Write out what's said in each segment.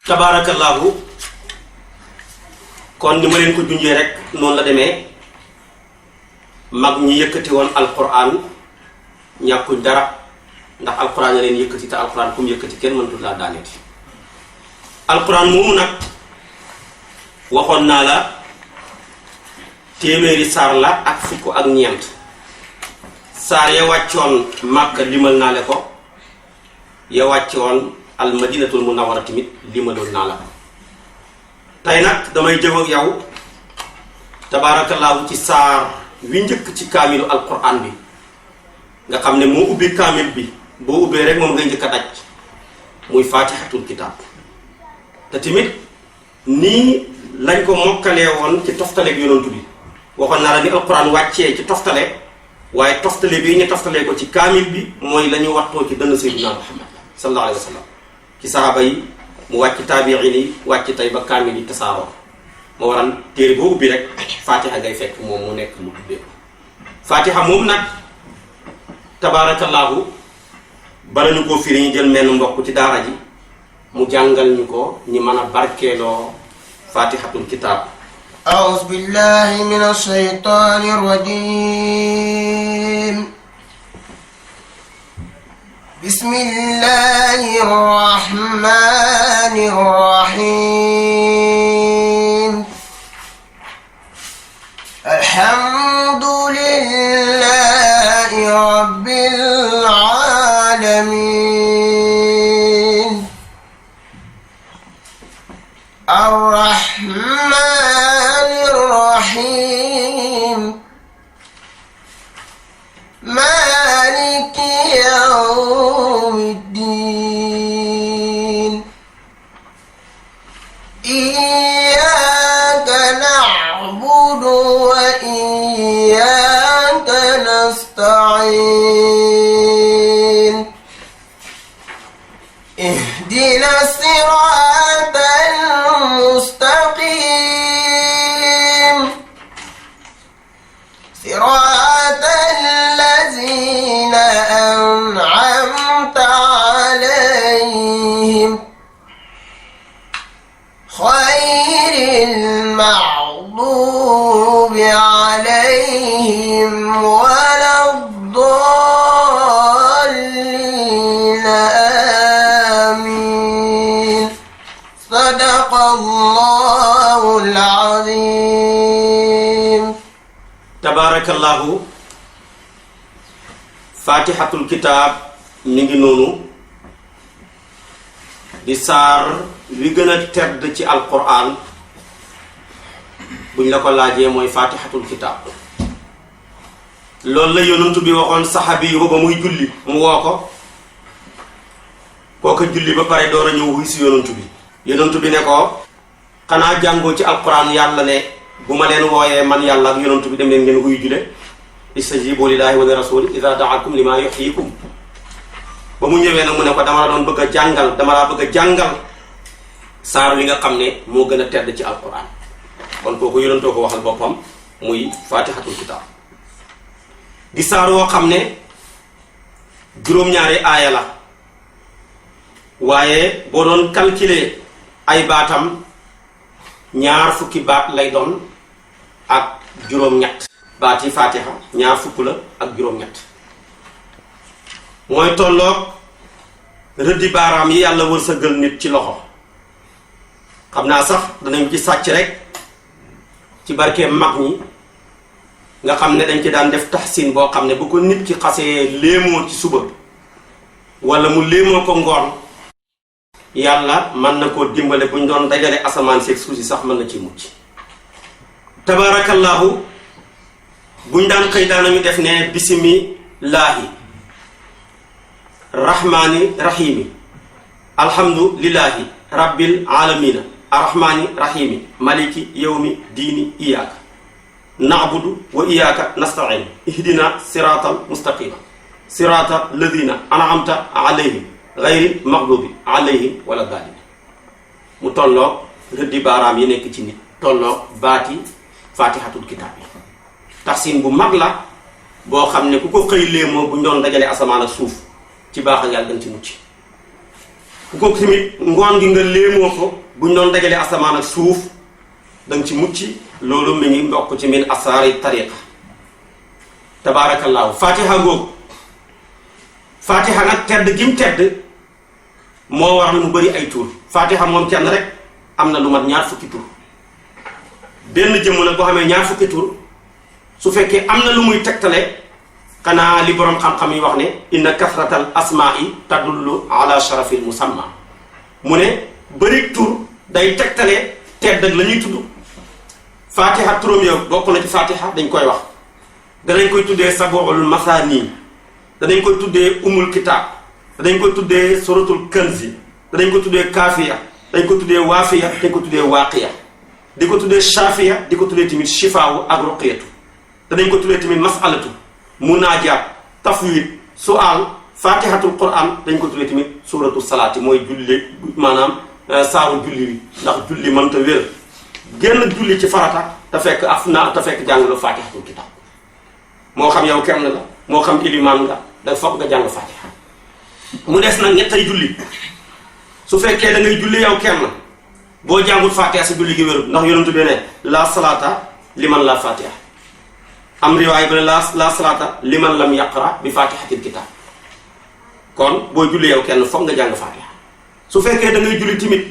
tabarakallahu kon ni ma leen ko junjee rek noonu la demee mag ñi yëkkati woon alquran ñàkkuñ dara ndax alquran a leen yëkkati te alquran kum yëkkati kenn mënatul laa daaneeti alquran moomu nag waxoon naa la téeméeri saar la ak fukk ak ñeent saar ya wàccoon Màkka limal naa le ko ya wàccoon al madinatul munawwara tamit limaloon naa la ko tey nag damay jëm ak yow tabaarakallaahu ci saar wi njëkk ci kaamilu alquran bi nga xam ne moo ubbi kaamil bi boo ubbee rek moom ngay njëkk a daj muy faatihatul kitaab te tamit nii lañ ko mokkalee woon ci toftaleeg yonantu bi waxoon naa la ni alquran wàccee ci toftale waaye toftale bii ñu toftalee ko ci kaamil bi mooy la ñu waxtoo ci dënn sayyidina Muhammad sallallahu alayhi wa sallam ci sahaaba yi mu wàcc taabiin yi wàcc tey ba kaamil yi tasaaroo moo waral téere boo ubbi rek fatiha ngay fekk moom mu nekk mu tuddee fatiha moom nag tabaarakallaahu bala ñu koo firi ñu jël menn mbokk ci daara ji mu jàngal ñu ko ñi mën a barkeeloo fatihatul kitaab. أعوذ بالله من الشيطان الرجيم بسم الله الرحمن الرحيم الحمد لله رب العالمين الرحمن الرحيم مالك يوم الدين إياك نعبد وإياك نستعين اهدنا الصراط المستقيم صراط الذين أنعمت عليهم غير المغضوب عليهم ولا الضالين آمين صدق الله العظيم. tabaarakallaahu fatihatul kitaab mi ngi noonu di saar wi gën a tedd ci alquran buñ la ko laajee mooy fatihatul kitaab loolu la yonantu bi waxoon saxaabi yi ba muy julli mu woo ko kooka julli ba pare door a ñëw wuy si yonantu bi ne ko xanaa jàngoo ci alquran yàlla ne bu ma leen wooyee man yàlla ak yonantu bi dem leen ngeen wuyu jule istajibu lillahi wa li rasuli ida daakum lima yuhyikum ba mu ñëwee nag mu ne ko dama la doon bëgg a jàngal dama laa bëgg a jàngal saar wi nga xam ne moo gën a tedd ci alquran kon kooku yonantoo ko waxal boppam muy fatihatul kitab di saar woo xam ne juróom-ñaari aaya la waaye boo doon calculer ay baatam ñaar fukki baat lay doon ak juróom-ñett baat yi fatiha ñaar fukk la ak juróom-ñett mooy tolloog rëddi baaraam yi yàlla wërsëgal nit ci loxo xam naa sax danañ ci sàcc rek ci barke mag ñi nga xam ne dañ ci daan def taxsin boo xam ne bu ko nit ki xasee léemoo ci suba wala mu léemoo ko ngoon yàlla mën na koo dimbale bu ñu doon dajale asamaan seeg suuf si sax mën na ci mucc tabaarakallaahu buñ daan xëy daanañu def ne bismillaahi rahmaani rahiimi alhamdulillahi rabbil aalamiina arrahmaani rahiimi maliki yawmi diini iyaaka na'budu wa iyaaka nasta'iin ihdina siraatal mustaqiima siraata ladina an'amta alayhim gayri maghdubi alayhim wala daalin mu tolloog rëddi baaraam yi nekk ci nit tolloog baati fatihatul kitaab yi taxsin bu mag la boo xam ne ku ko xëy léemoo bu ñu doon dajale asamaan ak suuf ci baax ak yàlla dañ ci mucc ku ko tamit ngoon gi nga léemoo ko buñ doon dajale asamaan ak suuf danga ci mucc. loolu mi ngi mbokk ci min asaari tariqa tabaarakallaahu fatiha googu fatiha nag tedd gim tedd moo waral mu bëri ay tur fatiha moom kenn rek am na lu mat ñaar fukki tur benn jëmm nag boo xamee ñaar fukki tur su fekkee am na lu muy tegtale xanaa li boroom xam-xam yi wax ne inna kasratal asmaai tadullu ala sharafil musamma mu ne bëri tur day tegtale tedd ak la ñuy tudd fatiha turam yow bokk na ci fatiha dañ koy wax danañ koy tuddee sabuul masaani danañ koy tuddee umul kitaab danañ koy tuddee suratul kanzi danañ ko tuddee kaafiya dañ ko tuddee waafiya dañ ko tuddee waaqiya di ko tuddee shafiya di ko tuddee tamit shifaawu ak ruqiyatu danañ ko tuddee tamit masalatu munaajaat tafwid su'aal fatihatul quran dañ ko tuddee tamit suratu salaati mooy julli maanaam saaru julli wi ndax julli mënta wér génn julli ci farata te fekk te fekk jàngaloo fatihatul kitab moo xam yow kenn la moo xam ilimaan nga da foog nga jàng fatiha mu des nag ñettay julli su fekkee da ngay julli yow kenn boo jàngut fatiha sa julli gi wérut ndax yonentu bi ne la salata liman la fatiha am riwaay bi ne la salata liman lam yaqra bi fatihatil kitab kon boo julli yow kenn foog nga jàng fatiha su fekkee da ngay julli tamit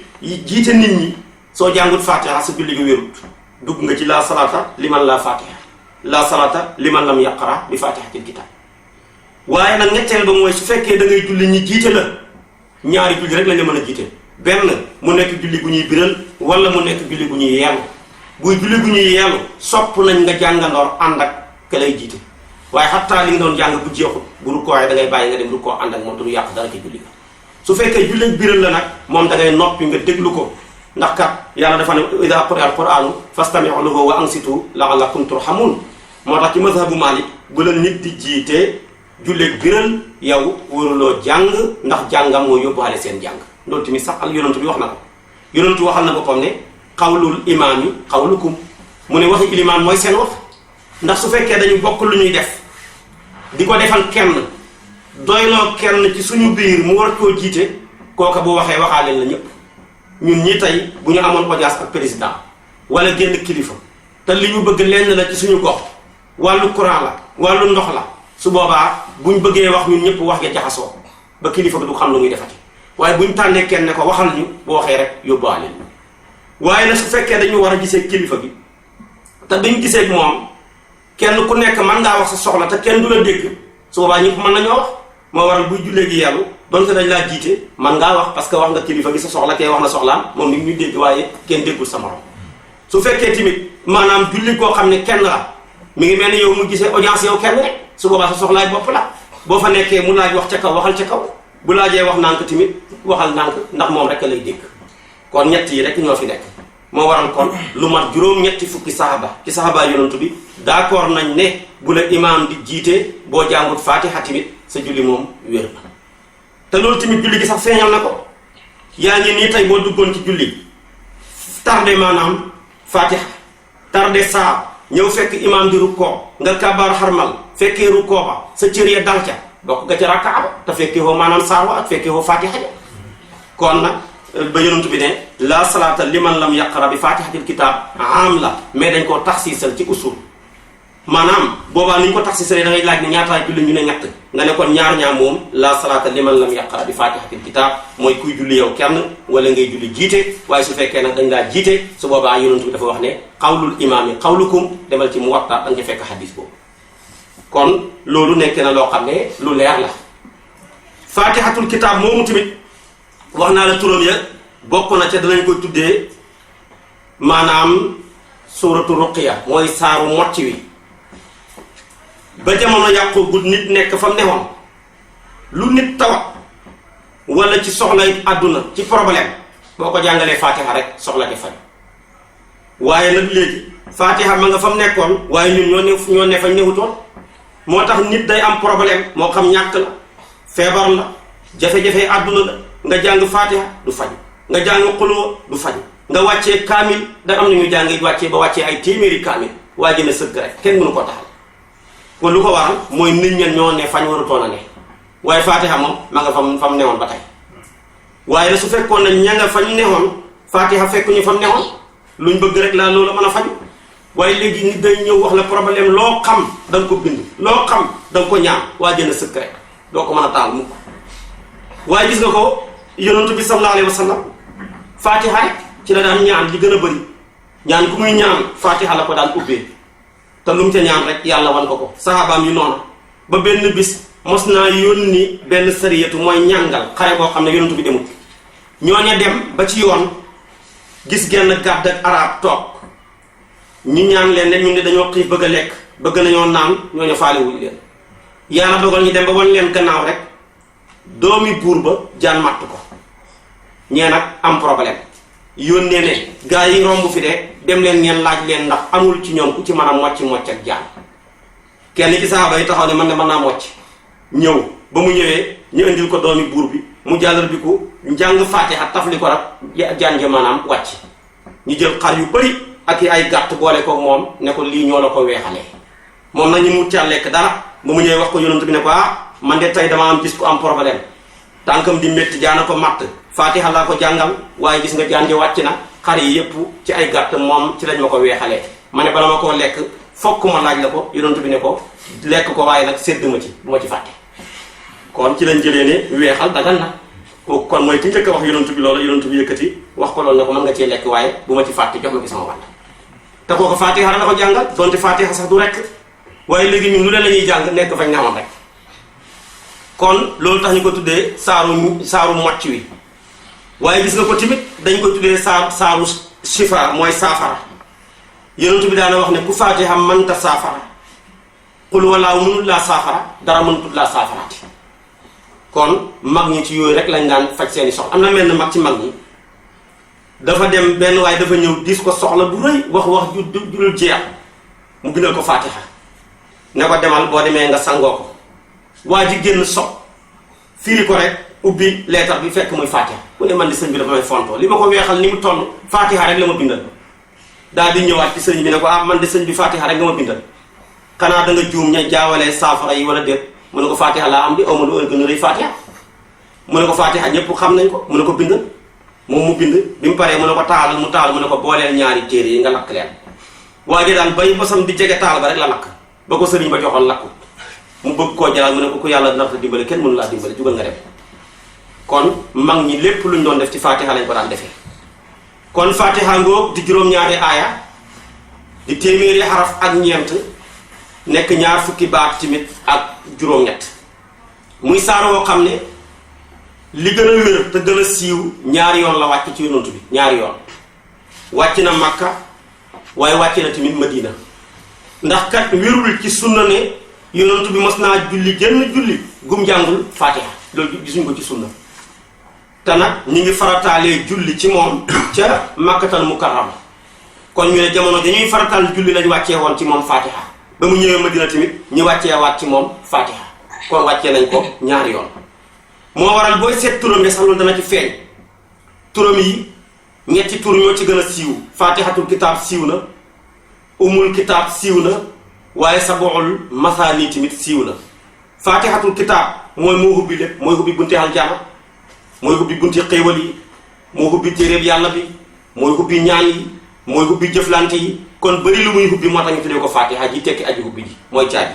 jiite nit ñi soo jàngut fatiha sa julli gi wérut dugg nga ci la salata liman la fatiha la salata liman lam yaqra bi fatihatil kitab waaye nag ñetteel ba mooy su fekkee da ngay julli ñi jiite la ñaari julli rek lañ la mën a jiite benn mu nekk julli gu ñuy biral wala mu nekk julli gu ñuy yeelu buy julli gu ñuy yeelu sopp nañ nga jàngandoor ànd ak ka lay jiite waaye xattaa li nga doon jàng bu jeexut bu rukkoo waaye da ngay bàyyi nga dem rukkoo ànd ak moom te du yàq dara ci julli ga su fekkee julli biral la nag moom da ngay noppi nga déglu ko ndax kat yàlla dafa ne ida quri'a al-qur'anu fastami'u lahu wa ansitu la'allakum turhamun moo tax ci mazhabu Malik bu la nit di jiite julleeg biral yow waruloo jàng ndax jàngam moo yóbbuwaale seen jàng loolu tamit sax al yonantu bi wax na ko yonantu waxal na boppam ne xawlul imaam yi xawlukum mu ne waxi ilimaan mooy seen wax ndax su fekkee dañu bokk lu ñuy def di ko defal kenn doyloo kenn ci suñu biir mu war koo jiite kooka bu waxee waxaaleen la ñëpp ñun ñi tey bu ñu amoon audience ak président wala génn kilifa te li ñu bëgg lenn la ci suñu gox wàllu courant la wàllu ndox la su boobaa buñ bëggee wax ñun ñëpp wax ja jaxasoo ba kilifa bi du xam lu muy defati waaye buñ tànnee kenn ne ko waxal ñu bu waxee rek yóbbuwaale ñu waaye nag su fekkee dañu war a gisee kilifa bi te duñ gisee ak moom kenn ku nekk mën ngaa wax sa soxla te kenn du la dégg su boobaa ñëpp mën nañoo wax moo waral buy jullee gi yàllu donte dañ laa jiite mën ngaa wax parce que wax nga kilifa gi sa soxla kee wax na soxlaam moom nit ñu dégg waaye kenn déggul sa morom su fekkee tamit maanaam julli koo xam ne kenn la mi ngi mel ni yow mu gisee audience yow kenn rek su boobaa sa soxlaay bopp la boo fa nekkee mu laaj wax ca kaw waxal ca kaw bu laajee wax nànk tamit waxal nànk ndax moom rek lay dégg kon ñett yi rek ñoo fi nekk moo waral kon lu mat juróom-ñetti fukki saxaba ci saxaba yonantu bi d'accord nañ ne bu la imaam di jiite boo jàngut fatiha tamit sa julli moom wér na te loolu tamit julli gi sax feeñal na ko yaa ngi nii tey boo duggoon ci julli tardé maanaam fatiha tardé saa ñëw fekk imaam di rukkoo nga kabaar xarmal fekkee rukkoo ba sa cër ya dal ca bokk nga ca rakkaa ba te fekkee woo maanaam saarwa ak fekkee woo fatiha ja kon nag ba yonent bi ne la salaata liman lam yaqra bi fatihatil kitab am la mais dañ koo taxsiisal ci usul maanaam boobaa ni ñu ko taxsiisalee da ngay laaj ne ñaataay julli ñu ne ñett nga ne kon ñaar moom la salaata liman lam yaqra bi fatihatil kitab mooy kuy julli yow kenn wala ngay julli jiite waaye su fekkee nag dañ laa jiite su boobaa yonent bi dafa wax ne xawlul imaam yi xawlukum demal ci Muwatta da nga ci fekk xadis boobu kon loolu nekk na loo xam ne lu leer la fatihatul kitab moomu tamit wax naa la turam ya bokk na ca danañ koy tuddee maanaam suuratu ruqiya mooy saaru mocc wi ba jamono yàqu bu nit nekk fa mu newoon lu nit tawat wala ci soxlay àdduna ci problème boo ko jàngalee fatiha rek soxla de faj waaye nag léegi fatiha ma nga fa mu nekkoon waaye ñun ñoo ne fañ newutoon moo tax nit day am problème moo xam ñàkk la feebar la jafe-jafe àdduna la nga jàng fatiha du faj nga jàng xuloo du faj nga wàccee kaamil da am na ñu jàng wàccee ba wàccee ay téeméeri kaamil waa ji na sëgg rek kenn mënu ko taxal kon lu ko waral mooy nit ñen ñoo ne fañ warutoon a ne waaye fatiha moom ma nga fam newoon ba tey waaye su fekkoon ne ña nga fañ neexoon fatiha fekkuñu fa neexoon luñ bëgg rek la loola mën a faju waaye léegi nit day ñëw wax la problème loo xam da nga ko bind loo xam da nga ko ñaan waa jënd secret doo ko mën a taal mukk waaye gis nga ko yonentu bi sallallahu alayhi wa sallam fatiha rek ci la daan ñaan li gën a bëri ñaan ku muy ñaan fatiha la ko daan ubbee te lu mu ca ñaan rek yàlla wan ko sahabaam yi noonu ba benn bis mos naa yónni benn sariyatu mooy ñàngal xare boo xam ne yonentu bi demut ñooña dem ba ci yoon gis genn gàdd ak arab toog ñu ñaan leen ne ñun de dañoo xiif bëgg a lekk bëgg nañoo naan ñooñu faale wuñu leen yàlla dogal ñu dem ba wan leen gannaaw rek doomi buur ba jaan matt ko ñee nag am problème yónnee ne gaa yi romb fi de dem leen ngeen laaj leen ndax amul ci ñoom ku ci mën a mocc ak jaan kenn ci saaba yi taxaw ne man de mën naa mocc ñëw ba mu ñëwee ñu indil ko doomi buur bi mu jàllar bi ko njàng faatiha tafli ko rek jaan ja maanaam wàcc ñu jël xar yu bëri ak ay gàtt boole ko moom ne ko lii ñoo la ko weexalee moom nag ñu mu ca lekk dara ba mu ñëwee wax ko yonent bi ne ko man de tey dama am gis ku am problème tànkam di métti jaana ko matt faatiha laa ko jàngal waaye gis nga jaan ja wàcc na xar yi yépp ci ay gàtt moom ci lañ ma ko weexalee ma ne bala ma koo lekk fokk ma laaj la ko yonent bi ne ko lekk ko waaye nag sédd ma ci bu ma ci fàtte kon ci lañ jëlee ne weexal dagan na kooku kon mooy ki njëkk a wax yonent bi loolu yonent bi yëkkati wax ko loolu ne ko mën nga cee lekk waaye bu ma ci fàtte jox ma ci sama wàll te kooku faatiha la ko jàngal donte faatiha sax du rekk waaye léegi ñun lu leen la ñuy jàng nekk fañ newoon rek kon loolu tax ñu ko tuddee saaru mocc wi waaye gis nga ko tamit dañ ko tuddee saaru shifa mooy saafara yonent bi daana wax ne ku faatiha mënta saafara xul walaaw mënul laa saafara dara mënut laa saafaraati kon mag ñi ci yooyu rek lañ daan faj seeni soxla am na mel ne mag ci mag ñi dafa dem benn waaye dafa ñëw diis ko soxla bu rëy wax ju dul jeex mu bindal ko faatiha ne ko demal boo demee nga sangoo ko waa ji génn sob firi ko rek ubbi leetar bi fekk muy faatiha mu ne man di sëñ bi dafa may fontoo li ma ko weexal ni mu toll faatiha rek la ma bindal daal di ñëwaat ci sëñ bi ne ko man de sëñ bi faatiha rek nga ma bindal xanaa da nga juum ña jaawalee saafara yi wala déet mu ne ko faatiha laa am di awma lu gën a rëy faatiha mu ne ko faatiha ñëpp xam nañ ko mu ne ko bindal moom mu bind bi mu paree mu ne ko taalal mu taal mu ne ko booleel ñaari téere yi nga lakk leen waa ji daal bay bosam di jege taal ba rek la lakk ba ko sëriñ ba joxoon lakku mu bëgg koo jalaal mu ne ko ku yàlla dina la dimbale kenn mënu laa dimbale jugal nga dem kon mag ñi lépp luñ doon def ci faatiha lañ ko daan defee kon faatiha ngoog di juróom-ñaari aaya di téeméeri xaraf ak ñeent nekk ñaar fukki baat tamit ak juróom-ñett muy saar woo xam ne li gën a wér te gën a siiw ñaari yoon la wàcc ci yonent bi ñaari yoon wàcc na Makka waaye wàcc na tamit Madina ndax kat wérul ci sunna ne yonent bi mos naa julli génn julli gum jàngul faatiha loolu gisuñ ko ci sunna te nag ñi ngi farataalee julli ci moom ca Makkatal Mukarrama kon ñu ne jamono dañuy farataal julli lañ wàccee woon ci moom faatiha ba mu ñëwee Madina tamit ñu wàccee waat ci moom faatiha kon wàccee nañ ko ñaari yoon moo waral booy seet turam yi sax loolu dana ci feeñ turam yi ñetti tur ñoo ci gën a siiw faatihatul kitaab siiw na umul kitaab siiw na waaye saboxul masaani tamit siiw na faatihatul kitaab mooy moo hubbi lépp mooy hubbi bunti aljana mooy hubbi bunti xéewal yi moo hubbi téeréeb yàlla bi mooy hubbi ñaan yi mooy hubbi jëflante yi kon bëri lu muy hubbi moo tax ñu tuddee ko faatiha ji tekki aji hubbi ji mooy caabi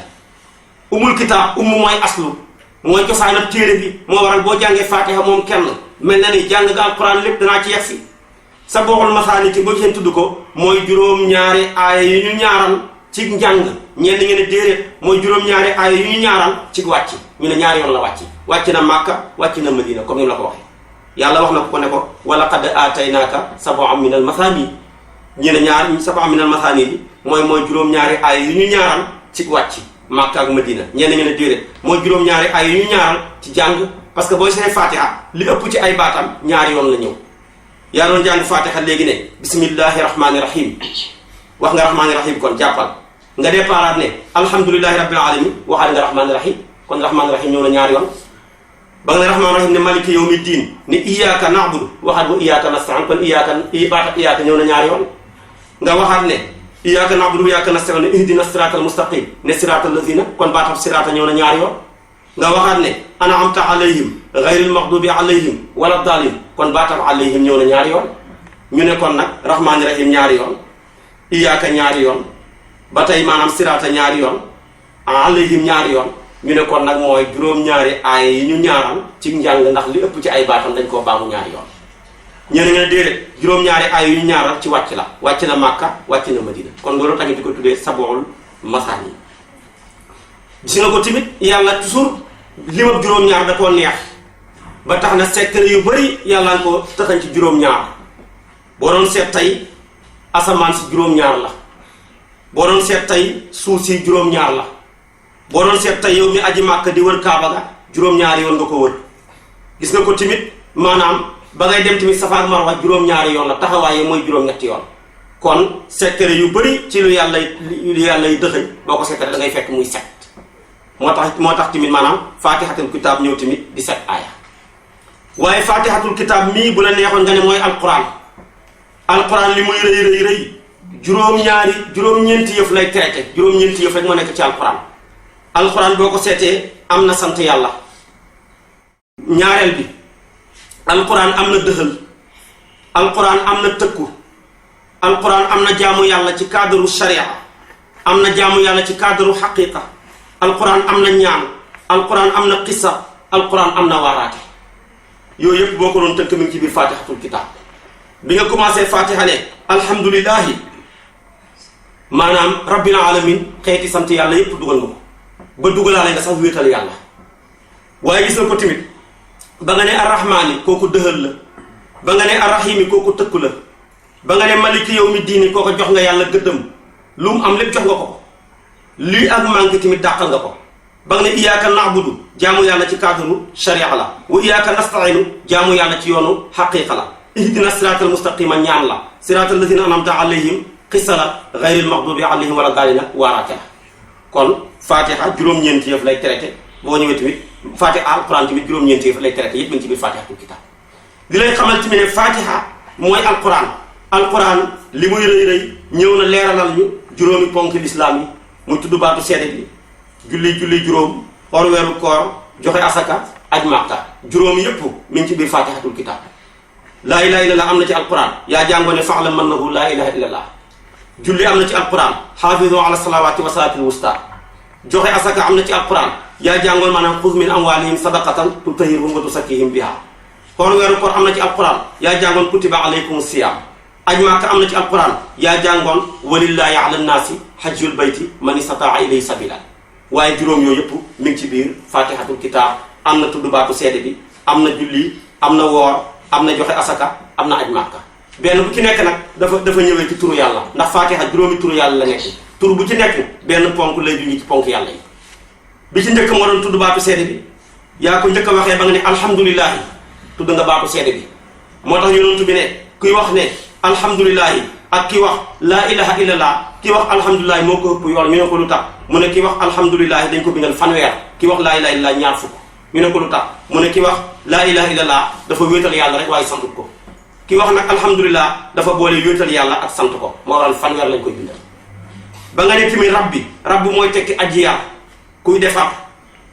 umul kitaab mooy aslu mooy cosaanab téere bi moo waral boo jàngee faatiha moom kenn mel na ni jàng nga alquran lépp danaa ci yegsi sa boxul masaani ci boo ci seen tudd ko mooy juróom-ñaari aaya yu ñu ñaaral ci njàng ñenn ngeen ne déedéet mooy juróom-ñaari aaya yu ñu ñaaral ci wàcc ñu ne ñaari yoon la wàcc na Makka wàcc na Madina comme ni mu la ko waxee yàlla wax na ko ne ko wala qad aataynaaka sab'an minal masaani ñu ne sab'an minal masaani bi mooy juróom-ñaari aaya yu ñu ñaaral ci wàcc Makka ak Madina ñenn ngeen ne déedéet mooy juróom-ñaari aaya yu ñu ñaaral ci jàng parce que booy see Fatiha li ëpp ci ay baatam ñaari yoon la ñëw yaa doon jàng Fatiha léegi ne bismillahi rahmaani rahim wax nga rahmaani rahim kon jàppal nga déparaat ne alhamdulillahi rabbil alamin waxaat nga rahmaani rahim kon rahmaani rahim ñëw na ñaari yoon ba nga ne rahmaani rahim ne maliki yawmi diin ne iyyaka na'budu waxaat wa iyyaka nasta'in kon iyyaka ñëw na ñaari yoon nga waxaat ne iyyaka na'budu wa iyyaka nasta'in ne ihdina siratal mustaqim ne siratal lazina kon baatam sirata ñëw na ñaari yoon nga waxaat ne an'amta alayhim ghayril maghdubi alayhim wala daalin kon baatam alayhim ñëw na ñaari yoon ñu ne kon nag rahmaani rahim ñaari yoon iyaaka ñaari yoon ba tey maanaam siraata ñaari yoon alayhim ñaari yoon ñu ne kon nag mooy juróom-ñaari aaya yi ñu ñaaral ci njàng ndax li ëpp ci ay baatam dañ koo baamu ñaari yoon ñeneen nga ne déedéet juróom-ñaari aaya yu ñu ñaaral ci wàcc la wàcc na Màkka wàcc na Madina kon loolu tamit di ko tuddee sabool masaani gis nga ko tamit yàlla toujours limab juróom-ñaar da koo neex ba tax na secret yu bari yàlla nga ko taxañ ci juróom-ñaar boo doon seet tey asamaan si juróom-ñaar la boo doon seet tey suuf si juróom-ñaar la boo doon seet tey yow mi aji Màkka di wër Kaaba ga juróom-ñaari yoon nga ko wër gis nga ko tamit maanaam ba ngay dem tamit Safa ak Marwa juróom-ñaari yoon la taxawaaye mooy juróom-ñetti yoon kon secret yu bari ci lu yàlla yi dëxëñ boo ko secret da ngay fekk muy set moo tax tamit maanaam faatihatul kitaab ñëw tamit di set aaya waaye faatihatul kitaab mii bu la neexoon nga ne mooy alquran li muy rëy juróom-ñeenti yëf lay traité juróom-ñeenti yëf rek moo nekk ci alquran boo ko seetee am na sant yàlla ñaareel bi alquran am na dëxal alquran am na tëkku alquran am na jaamu yàlla ci cadre sharia am na jaamu yàlla ci cadre xaqiqa alquran am na ñaan alquran am na qissa alquran am na waaraate yooyu yëpp boo ko doon tënk mi ngi ci biir fatihatul kitab bi nga commencé fatiha ne alhamdulillahi maanaam rabbil alamin xeeti sant yàlla yëpp dugal nga ko ba dugalaale nga sax wéetal yàlla waaye gis nga ko tamit ba nga ne arrahmaani kooku dëhël la ba nga ne arrahimi kooku tëkku la ba nga ne maliki yawmi diini kooku jox nga yàlla gëddëm lu mu am lépp jox nga ko lii ak manqué tamit dàqal nga ko ba nga ne iyyaka na'budu jaamu yàlla ci cadre sharia la wa iyyaka nasta'inu jaamu yàlla ci yoonu xaqiqa la ihdina siratal mustaqima ñaan la siratal lazina an'amta alayhim xissa la ghayril maghdubi alayhim wala daalina waaraate la kon fatiha juróom-ñeenti yëf lay traité boo ñëwee tamit fatiha alquran tamit juróom-ñeenti yëf lay traité yëpp mi ngi ci biir fatihatul kitab di lay xamal tamit ne fatiha mooy alquran li muy rëy ñëw na leeralal ñu juróomi ponk lislaam yi muy tudd baatu seede bi julli juróom xoor weeru koor joxe asaka aj Màkka juróom yëpp mi ngi ci biir fatihatul kitab laa ilaha illallah am na ci alquran yaa jàngoo ne fa'lam annahu laa ilaha illallah julli am na ci alquran xaafizu ala salawati wa salaatil wusta joxe asaka am na ci alquran yaa jàngoon maanaam xuz min amwalihim sadaqatan tutahhiruhum wa tusakkihim biha xoor weeru koor am na ci alquran yaa jàngoon kutiba alaykum siyam aj Màkka am na ci alquran yaa jàngoon walillahi ala nnaasi hajjul bayti man istataa ilayhi sabila waaye juróom yooyu yëpp mi ngi ci biir fatihatul kitab am na tudd baatu seede bi am na julli am na woor am na joxe asaka am na aj Màkka benn bu ci nekk nag dafa ñëwee ci turu yàlla ndax fatiha juróomi turu yàlla la nekk tur bu ci nekk benn ponk lay junj ci ponk yàlla yi bi ci njëkk moo doon tudd baatu seede bi yaa ko njëkk a waxee ba nga ne alhamdulilahi tudd nga baatu seede bi moo tax yonent bi ne kuy wax ne alhamdulilahi ak ki wax laa ilaha illallah ki wax alhamdulilahi moo ko ëpp yool ñu ne ko lu tax mu ne ki wax alhamdulilahi dañ ko bindal fanweer ki wax laa ilaha illallah ñaar fukk ñu ne ko lu tax mu ne ki wax laa ilaha illallah dafa wéetal yàlla rek waaye santut ko ki wax nag alhamdulilah dafa boole wéetal yàlla ak sant ko moo waral fanweer lañ koy bindal ba nga ne tamit rabbi mooy tekki aji yar kuy defar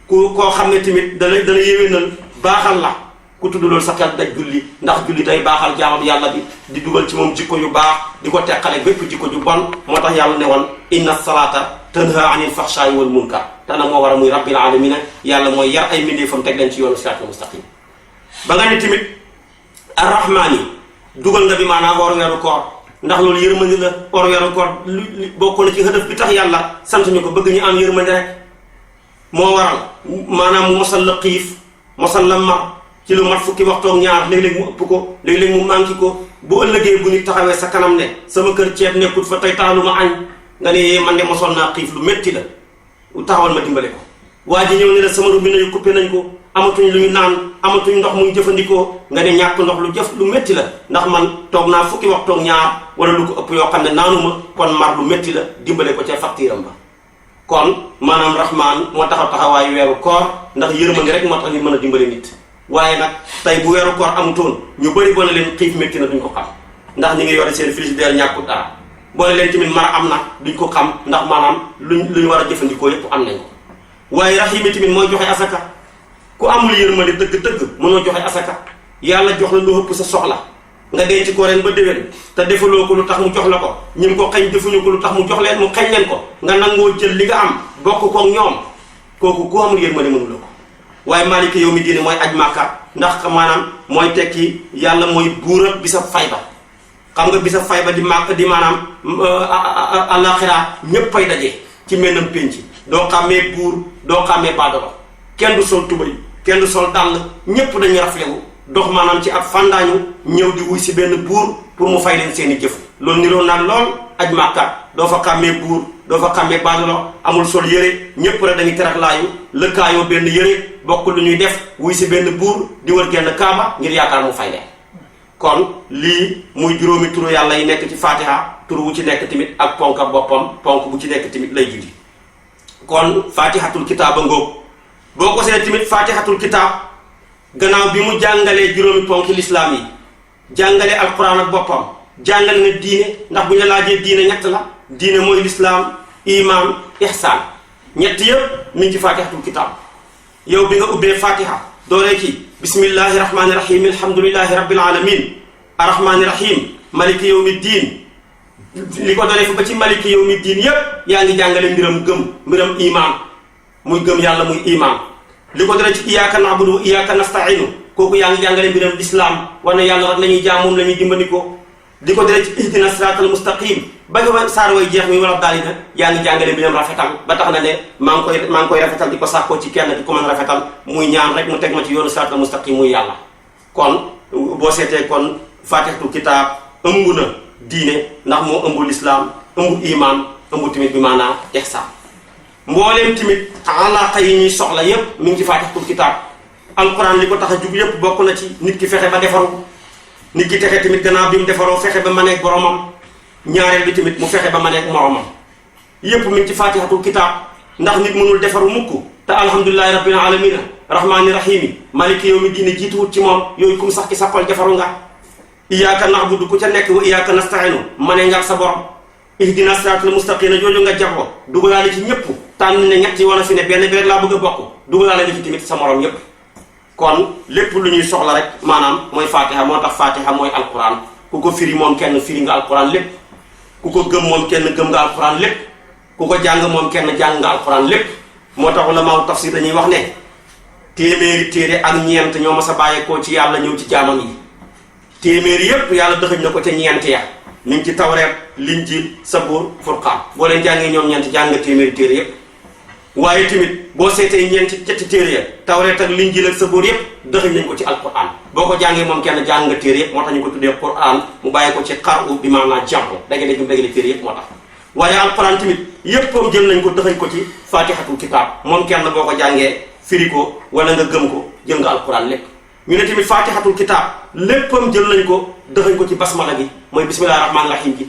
koo xam ne tamit dana yéwénal baaxal la ku tudd loolu sa xel daj julli ndax julli day baaxal jaamam yàlla bi di dugal ci moom jikko yu baax di ko teqale bépp jikko ju bon moo tax yàlla ne woon inna salata tanha anil faxshaayi wal munkar te nag moo war a muy rabbil alamina yàlla mooy yar ay mbindeefam teg leen ci yoonu siraatal mustaqim ba nga ne tamit arrahmaan yi dugal nga bi maanaam woor weeru koor ndax loolu yërmande la woor weeru koor bokk na ci hëdëf bi tax yàlla sant ñu ko bëgg ñu am yërmande rek moo waral maanaam mu mosal la xiif mosal la mar ci lu mat fukki waxtoog ñaar léeg-léeg mu ëpp ko léeg-léeg mu manqué ko bu ëllëgee bu ñu taxawee sa kanam ne sama kër ceeb nekkut fa tey taalu ma añ nga ne man de mosoon naa xiif lu métti la taxawal ma dimbale ko waa ji ñëw ne la sama robinet yu coupé nañ ko amatuñ lu ñu naan amatuñ ndox muy jëfandikoo nga ne ñàkk ndox lu métti la ndax man toog naa fukki waxtoog ñaar wala lu ko ëpp yoo xam ne naanuma kon mar lu métti la dimbale ko ca facturam ba kon maanaam rahmaan moo taxawaayu weeru koor ndax yërmande rek moo tax ñu mën a dimbale nit waaye nag tey bu weeru koor amutoon ñu bëri boo ne leen xiif métti na duñ ko xam ndax ñi ngi yore seen frigidaire ñàkkut dara boo ne leen tamit mar am na duñ ko xam ndax maanaam luñ war a jëfandikoo yépp am nañ ko waaye rahim tamit mooy joxe asaka ku amul yërmande dëgg-dëgg mënoo joxe asaka yàlla jox la lu ëpp sa soxla nga denc ko ren ba déwén te defaloo ko lu tax mu jox la ko ñim ko xañ defuñu ko lu tax mu jox leen mu xañ leen ko nga nangoo jël li nga am bokk koog ñoom kooku ku amul yërmande mënu la ko waaye maaliki yow mi diine mooy aj màkka ndax maanaam mooy tekki yàlla mooy buura bi sa fayba xam nga bi sa fayba di màkk di maanaam àllaaxira ñépp ay daje ci mennam pénc doo xàmmee buur doo xàmmee baadolo kenn du sol tubay kenn du sol dàll ñépp dañuy raflewu dox maanaam ci ab fàndaañu ñëw di wuy si benn buur pour mu fay leen seeni jëf loolu niroo naan lool aj màkka doo fa xàmmee buur doo fa xàmmee baadolo amul sol yëre ñépp rek dañuy terax laayu lëkkaayoo benn yëre bokk lu ñuy def wuy si benn buur di wër genn kaaba ngir yaakaar mu fay leen kon lii muy juróomi turu yàlla yi nekk ci fatiha turu wu ci nekk tamit ak ponka boppam ponk bu ci nekk tamit lay julli kon fatihatul kitaab a ngóob boo ko seet tamit fatihatul kitaab gannaaw bi mu jàngalee juróomi ponki lislaam yi jàngale alquran ak boppam jàngale na diine ndax bu ñu laajee diine ñett la diine mooy lislaam iman ihsaan ñett yëpp mi ngi ci fatihatul kitaab yow bi nga ubbee fatiha dooree ci bismillahi rahmani rahim alhamdulillahi rabbil alamin arrahmani rahim maliki yawmi diin li ko dooree fa ba ci maliki yawmi diin yépp yaa ngi jàngale mbiram iman muy gëm yàlla muy iman li ko dooree ci iyyaka na'budu wa iyyaka nasta'inu kooku yaa ngi jàngale mbiram lislaam wane yàlla rek la ñuy jaam moom la ñuy dimbandikoo li ko dooree ci ihdina siratal mustaqim ba nga saar way jeex muy wala daal na yaa ngi jàngale mbiram rafetal ba tax na ne maa ngi koy rafetal di ko sàkkoo ci kenn di ko mën rafetal muy ñaan rek mu teg ma ci yoonu siratal mustaqim muy yàlla kon boo seetee kon fatihatul kitaab ëmb na diine ndax moo ëmb lislaam ëmb iman ëmb tamit bi maanaa ihsaan mbooleem tamit alaaka yi ñuy soxla yépp mi ngi ci fatihatul kitaab alquran li ko tax a jug yépp bokk na ci nit ki fexe ba defaru nit ki texe tamit gannaaw bi mu defaroo fexe ba maneeg boromam ñaareel bi tamit mu fexe ba maneeg moromam yépp mi ngi ci fatihatul kitaab ndax nit mënul defaru mukk te alhamdulillahi rabbil alamina rahmani rahimi maliki yawmi diine jiituwut ci moom yooyu kum sax ki sappal defaru nga iyyaka na'budu ku ca nekk wa iyyaka nasta'inu mane nga ak sa borom ihdina siratal mustaqima jooju nga jabo dugalaale ci ñëpp tànn ne ñett yi wala fi ne benn bi rek laa bëgg a bokk dugalaale nga ci tamit sa morom yépp kon lépp lu ñuy soxla rek maanaam mooy fatiha moo tax fatiha mooy alquran ku ko firi moom kenn firi nga alquran lépp ku ko gëm moom kenn gëm nga alquran lépp ku ko jàng moom kenn jàng nga alquran lépp moo tax ulamaaw tafsir dañuy wax ne téeméeri téere ak ñeent ñoo ma sa bàyyeekoo ci yàlla ñëw ci jaamam yi téeméeri yépp yàlla dëxëñ na ko ca ñeent ya mi ngi ci tawreet linjiil sabuur furqaan boo leen jàngee ñoom ñeent jàng nga téeméeri téere yépp waaye tamit boo seetee ñetti téere ya tawreet ak linjiil ak sabuur yépp dëxëñ nañ ko ci alquran boo ko jàngee moom kenn jàng nga téere yépp moo tax ñu ko tuddee quran mu bàyyi ko ci xaru bi maanaam jàmpo dagale bi dagale téere yépp moo tax waaye alquran tamit yéppam jël nañ ko dëxëñ ko ci fatihatul kitaab moom kenn boo ko jàngee firi ko wala nga gëm ko jël nga alquran lépp ñu ne tamit fatihatul kitaab léppam jël nañ ko dëxëñ ko ci basmala gi mooy bismillahi rahmaani rahim gi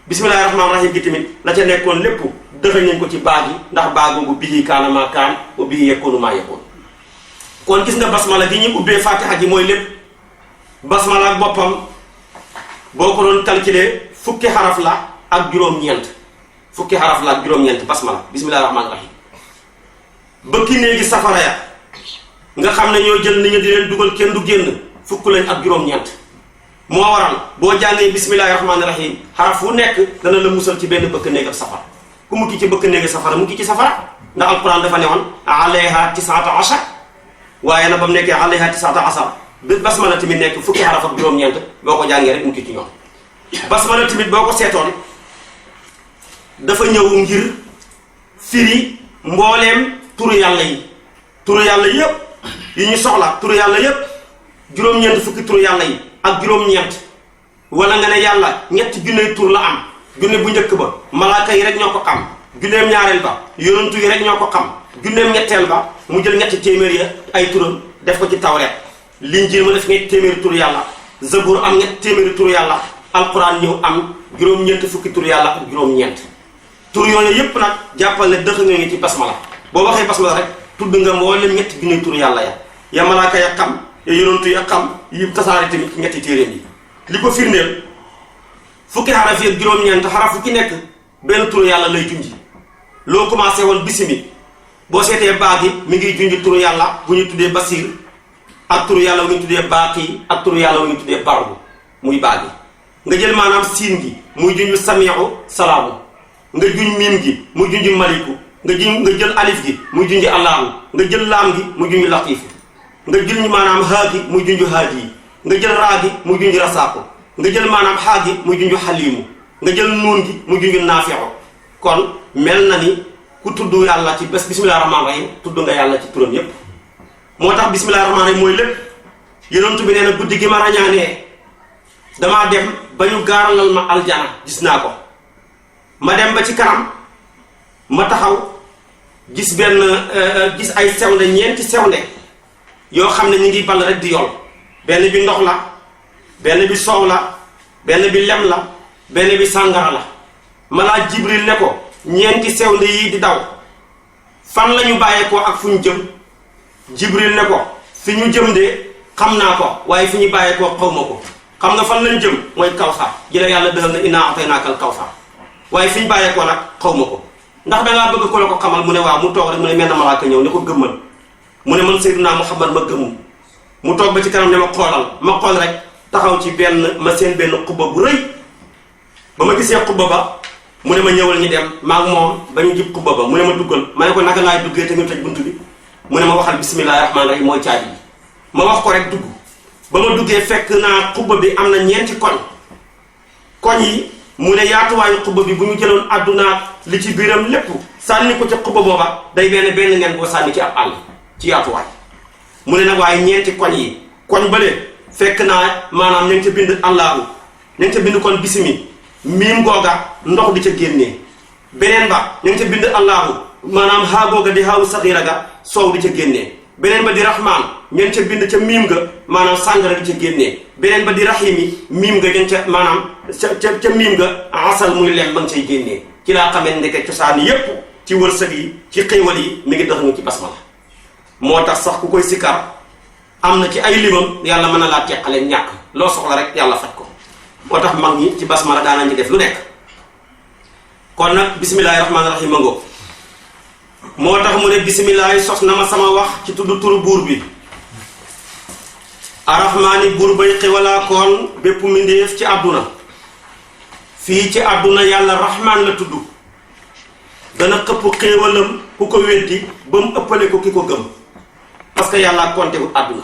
bismillahi rahmaani rahim gi tamit la ca nekkoon lépp dëxëñ nañ ko ci baa gi ndax baa googu bihi kaana maa kaan wa bihi yakunu maa yakun kon gis nga basmala gi ñu ubbee fatiha gi mooy lépp basmala ak boppam boo ko doon calculer fukki xaraf la ak juróom-ñeent fukki xaraf la ak juróom-ñeent basmala bismillahi rahmaani rahim bëkki néegi safara ya nga xam ne ñoo jël ni ñu di leen dugal kenn du génn fukk lañ ak juróom-ñeent moo waral boo jàngee bismillahi rahmaani rahim xaraf fu nekk dana la musal ci benn bëkk néeg ak safara ku mukki ci bëkk néegi safara mukki ci safara ndax alquran dafa ne woon alayha tisata ashar waaye nag ba mu nekkee alayha tisata ashar basmala tamit nekk fukki xaraf ak juróom-ñeent boo ko jàngee rek mukki ci ñoom basmala tamit boo ko seetoon dafa ñëw ngir firi mbooleem turu yàlla yépp yi ñu soxla turu yàlla yépp juróom-ñeent fukki turu yàlla yi ak juróom-ñeent wala nga ne yàlla ñetti junne tur la am junne bu njëkk ba malaaka yi rek ñoo ko xam junneem ñaareel ba yonantu yi rek ñoo ko xam junneem ñetteel ba mu jël ñetti téeméer ya ay turam def ko ci tawreet linjiil ma def ñetti téeméeri turu yàlla zabur am ñetti téeméeri turu yàlla alquran ñëw am juróom-ñeent fukki turu yàlla ak juróom-ñeent tur yooyu yépp nag jàppal ne dëx nga ngi ci basmala boo waxee basmala rek tudd nga mboolem ñetti junne turu yàlla ya malaaka ya xam ya yonantu ya xam yi tasaare tamit ñetti téeréem yi li ko firndeel fukki xaraf yi ak juróom-ñeent xaraf fu ci nekk benn turu yàlla lay junji loo commencé woon bisimi boo seetee baa gi mi ngi junj turu yàlla bu ñu tuddee Basiir ak turu yàlla bu ñu tuddee Baaqi ak turu yàlla bu ñu tuddee Barbu muy baa gi nga jël maanaam siin gi muy junj Samiu Salaamu nga junj miim gi muy junj Maliku nga jël alif gi muy junj Allahu nga jël laam gi muy junj Latifu nga jël maanaam haa gi muy junj Haadi nga jël raa gi muy junj Rasaaqu nga jël maanaam xaa gi muy junj Xaliimu nga jël nuun gi muy junj Naafiu kon mel na ni ku tudd yàlla ci bés bismillaahi rahmaani rahiim tudd nga yàlla ci turam yépp moo tax bismillaahi rahmaani rahiim mooy lépp yonent bi nee na guddi gi ma rañaanee damaa dem ba ñu gaaralal ma aljana gis naa ko ma dem ba ci kanam ma taxaw gis gis ay sewnde ñeenti sewnde yoo xam ne ñu ngi ball rek di yol benn bi ndox la benn bi soow la benn bi lem la benn bi sàngara la ma laa Jibril ne ko ñeenti sewnde yii di daw fan la ñu bàyyeekoo ak fu ñu jëm Jibril ne ko fi ñu jëm de xam naa ko waaye fi ñu bàyyeekoo xaw ma ko xam nga fan lañ jëm mooy kawsar ji la yàlla dëxal na innaa ataynaakal kawsar waaye fi ñu bàyyeekoo nag xaw ma ko ndax dangaa bëgg ko la ko xamal mu ne waaw mu toog rek mu ne mel na malaaka ñëw ne ko gëmmal mu ne man Seydina Muhammad ma gëmu mu toog ba ci kanam ne ma xoolal ma xool rek taxaw ci ma seen benn xubba bu rëy ba ma gisee xubba ba mu ne ma ñëwal ñu dem maag moom ba ñu jib xubba ba mu ne ma duggal ma ne ko naka laay duggee te ñu tëj bunt bi mu ne ma waxal bismillaahi rahmaani rahiim mooy caabi bi ma wax ko rek dugg ba ma duggee fekk naa xubba bi am na ñeenti koñ yi mu ne yaatuwaayu xubba bi bu ñu jëloon àdduna li ci biiram lépp sànni ko ca xubba booba day benn ngeen boo sànni ci ab àll ci yaatuwaay mu ne nag waaye ñeenti koñ yi koñ bële fekk naa maanaam ñu ngi ca bind Allahu ñu ngi ca bind kon bisimi miim googa ndox di ca génnee beneen ba ñu ngi ca bind Allahu maanaam haa googa di haawu saxiira ga soow di ca génnee beneen ba di rahmaan ñu ngi ca bind ca miim ga maanaam sàngara di ca génnee beneen ba di rahimi miim ga ñu ca maanaam ca miim ga asal muy lem ba nga cay génnee ci laa xamee ndeke cosaani yépp ci wërsëg yi ci xéewal yi mi ngi dëx nga ci basmala moo tax sax ku koy sikkar am na ci ay limam yàlla mën na laa teqale ñàkk loo soxla rek yàlla faj ko moo tax mag ñi ci basmala daanañ ci def lu nekk kon nag bismillaahi rahmaani rahiim ngoo moo tax mu ne bismillaahi sos na ma sama wax ci tudd turu buur bi arrahmaani buur bay xewalaa koon bépp mbindéef ci àdduna fii ci àdduna yàlla rahmaan la tudd dana xëpp xéewalam ku ko weddi ba mu ëppale ko ki ko gëm parce que yàlla konte wut àdduna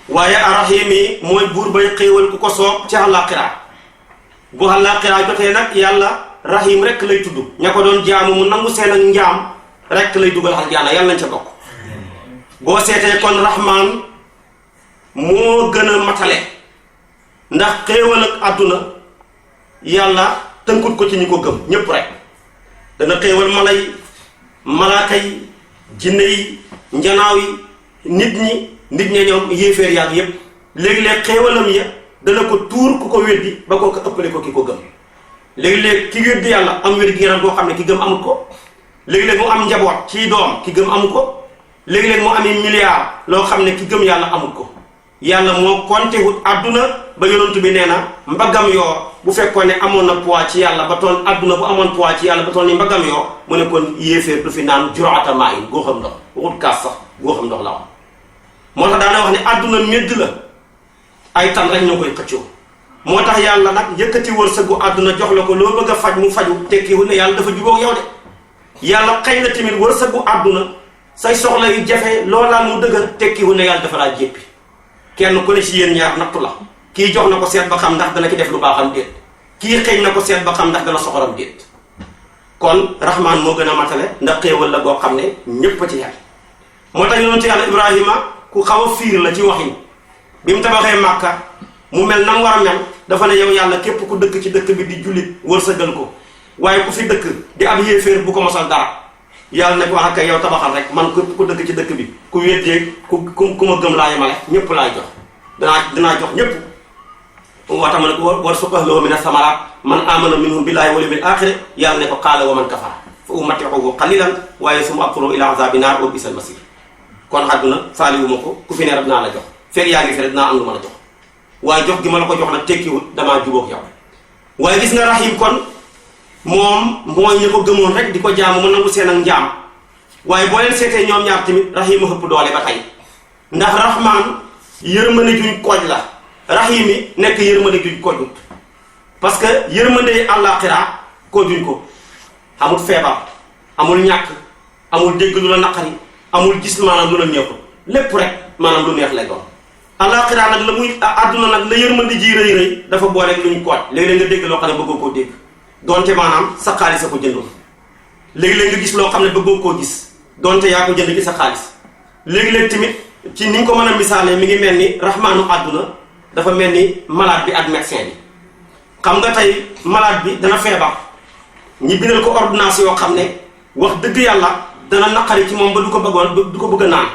waaye arrahim yi mooy buur bay xéewal ku ko soob ci àllaaxira bu àllaaxira jotee nag yàlla rahim rek lay tudd ña ko doon jaamu mu nangu seen ak njaam rek lay dugal aljaana yàlla nañ ca bokk boo seetee kon rahmaan moo gën a matale ndax xéewal ak àdduna yàlla tënkut ko ci ñi ko gëm ñépp rek dana xéewal malaaka yi jinne yi njanaaw yi nit ña ñoom yéeféer yaag yépp léegi-léeg xéewalam ya dana ko tuur ku ko weddi ba koo ko ëppale ko ki ko gëm léegi-léeg ki weddi yàlla am wér gi yaram boo xam ne ki gëm amul ko léegi-léeg mu am njaboot ci doom ki gëm amul ko léegi-léeg mu ami milliard loo xam ne ki gëm yàlla amul ko yàlla moo konte wut àdduna ba yonent bi nee na mbaggam yoo bu fekkoon ne amoon na poids ci yàlla ba toll àdduna bu amoon poids ci yàlla ba toll ni mbaggam yoo mu ne kon yéeféer du fi naan juraata maa in goo xam ndox waxut kaas sax goo xam ndox la wax moo tax daana wax ne àdduna médd la ay tan rek ñoo koy xëccoo moo tax yàlla nag yëkkati wërsëgu àdduna jox la ko loo bëgg a faj mu faju tekkiwul ne yàlla dafa jubóog yow de yàlla xëy na tamit wërsëgu àdduna say soxla yu jafe loolaan mu dëgër tekkiwul ne yàlla dafa laa jéppi kenn ku ne ci yéen ñaar nattu la kii jox na ko seet ba xam ndax dana ci def lu baaxam déet kii xëy na ko seet ba xam ndax dana soxoram déet kon rahmaan moo gën a matale ndax xéewal la boo xam ne ñépp a ci yàlla moo tax yonentu yàlla Ibrahima ku xaw a fiir la ci waxin bi mu tabaxee Màkka mu mel na mu war a mel dafa ne yow yàlla képp ku dëkk ci dëkk bi di jullit wërsëgal ko waaye ku fi dëkk di ab yéeféer bu ko mosal dara yàlla ne ko wax ak yow tabaxal rek man képp ku dëkk ci dëkk bi ku weddee ku ma gëm laa yemale ñépp laay jox danaa jox ñépp moo tax ma ne ko war suqahloo mina samaraat man amana minhum billaahi wal yawmil aaxir yàlla ne ko qaala wa man kafara fa umatti'uhu qalilan waaye summa adturruhu ilaa azaabi naar wa bi'sal masiir kon àdduna faaliwuma ko ku fi ne rek dinaa la jox fekk yaa ngi fi rek dinaa am lu ma la jox waaye jox gi ma la ko jox nag tekkiwut damaa jubóog yow waaye gis nga rahim kon moom mooy ñi ko gëmoon rek di ko jaamu mu nangu seen ak njaam waaye boo leen seetee ñoom ñaar tamit rahima ëpp doole ba tey ndax rahman yërmande juñ kooj la rahimi nekk yërmande juñ koojut parce que yërmande àllaaxira koojuñ ko amul feebar amul ñàkk amul dégg lu la naqari amul gis maanaam lu la neexul lépp rek maanaam lu neex lay doon àllaaxira nag la muy àdduna nag la yërmande ji rëy rëy dafa booleeg luñ kooj léegi-léeg nga dégg loo xam ne bëggoo koo dégg donte maanaam sa xaalis a ko jëndoon léegi-léeg nga gis loo xam ne bëggoo koo gis donte yaa ko jënd ci sa xaalis léegi-léeg tamit ci ni ñu ko mën a misaalee mi ngi mel ni rahmaanu àdduna dafa mel ni malade bi ak médecin bi xam nga tey malade bi dana feebar ñi bindal ko ordonnance yoo xam ne wax dëgg yàlla dana naqari ci moom ba du ko bëgg a naan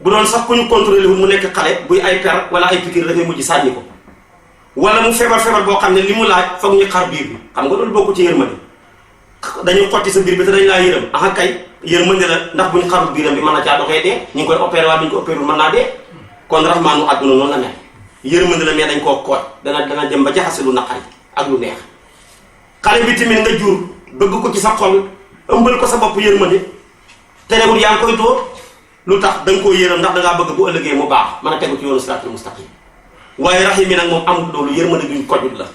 bu doon sax ku ñu contrôlé wul mu nekk xale buy ay per wala ay piqûre dafay mujj sànni ko wala mu feebar boo xam ne li mu laaj foog ñu xar biir bi xam nga loolu bokku ci yërmande dañu xotti sa biir bi te dañ laa yërëm aha kay yërmande la ndax buñ xarul biiram bi mën na caa doxee dee ñu ngi koy opéré waaye duñ ko opéré mën naa dee kon rahmaanu àdduna noonu la mel yërmande la mais dañ koo kooj dana dem ba jaxase lu naqari ak lu neex xale bi tamit nga jur bëgg ko ci sa xol ëmbal ko sa bopp yërmande terewul yaa ngi koy dóor lu tax da nga koo yërëm ndax da ngaa bëgg bu ëllëgee mu baax mën a tegu ci yoonu siraatul mustaqim waaye rahim yi nag moom amul loolu yërmande duñ kojut la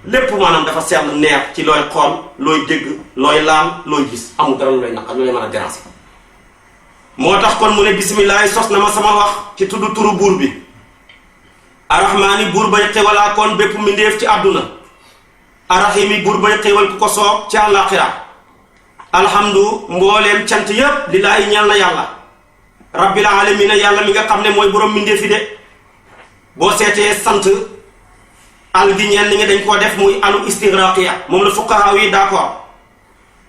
lépp maanaam dafa seetlu neex ci looy xool looy dégg looy laal looy gis amul dara lu lay naqar lu lay mën a déranger moo tax kon mu ne bisimilah sos na ma sama wax ci tudd turu buur bi arrahmaani buur bay xewalaa kon bépp mbindéef ci àdduna arrahimi buur bay xewal ku ko soob ci àllaaxira alhamdu mbooleem cant yépp lillaahi ñeel na yàlla rabbil alamina yàlla mi nga xam ne mooy borom mbindéef yi de boo seetee sant al gi ñeen ni nga dañ koo def muy alu istigraqiya moom la fuqahaa yi d'accord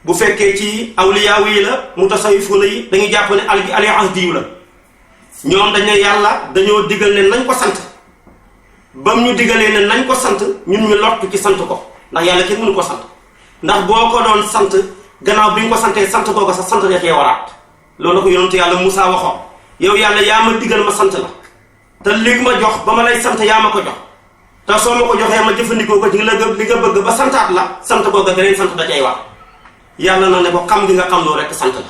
bu fekkee ci awliyaa yi la mutasawwifuuna yi dañuy jàpp ne al gi ali ahdiyu la ñoom dañ ne yàlla dañoo digal ne nañ ko sant bam ñu digalee ne nañ ko sant ñun ñu lottu ci sant ko ndax yàlla kenn mënu ko sant ndax boo ko doon sant gannaaw bi ñu ko santee sant koo ko sax sant da cee waraat loolu la ko yonentu yàlla Musaa waxoon yow yàlla yaa ma digal ma sant la te léegi ma jox ba ma lay sant yaa ma ko jox te soo ma ko joxee ma jëfandikoo ko ci li nga bëgg ba santaat la sant googa beneen sant da cay war yàlla na ne ko xam gi nga xam loolu rek sant la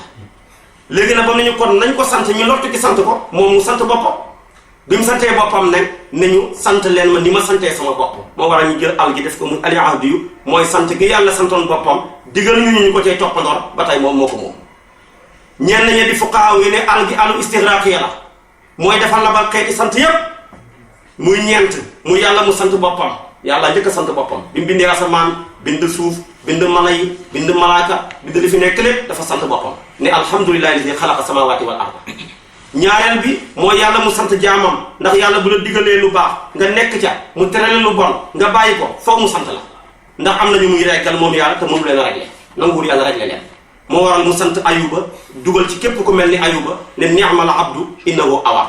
léegi nag ba nañu kon nañ ko sant ñu lottu ci sant ko moom mu sant boppam bi mu santee boppam nag nañu sant leen ma ni ma santee sama bopp moo war a ñu jël al gi def ko muy ali ahdi yu mooy sant gi yàlla santoon boppam digal ñu ko cay toppandoor ba tey moom moo ko moom ñenn ñi di fuqaaw yi ne al gi alu istigraaqiya la mooy dafa labal xeeti sant yépp muy ñeent mu yàlla mu sant boppam yàlla njëkk a sant boppam bi mu bindee asamaan bind suuf bind mala yi bind malaaka bind li fi nekk lépp dafa sant boppam ne alhamdulillahi lazi xalaqa samawati wal arda ñaareel bi mooy yàlla mu sant jaamam ndax yàlla bu la digalee lu baax nga nekk ca mu terale lu bon nga bàyyi ko foog mu sant la ndax am na ñu muy reggal moom yàlla te mënu leen a réglé nanguwul yàlla réglé leen moo waral mu sant ayuba dugal ci képp ku mel ni ayuba ne ni'mal abdu innahu awwaab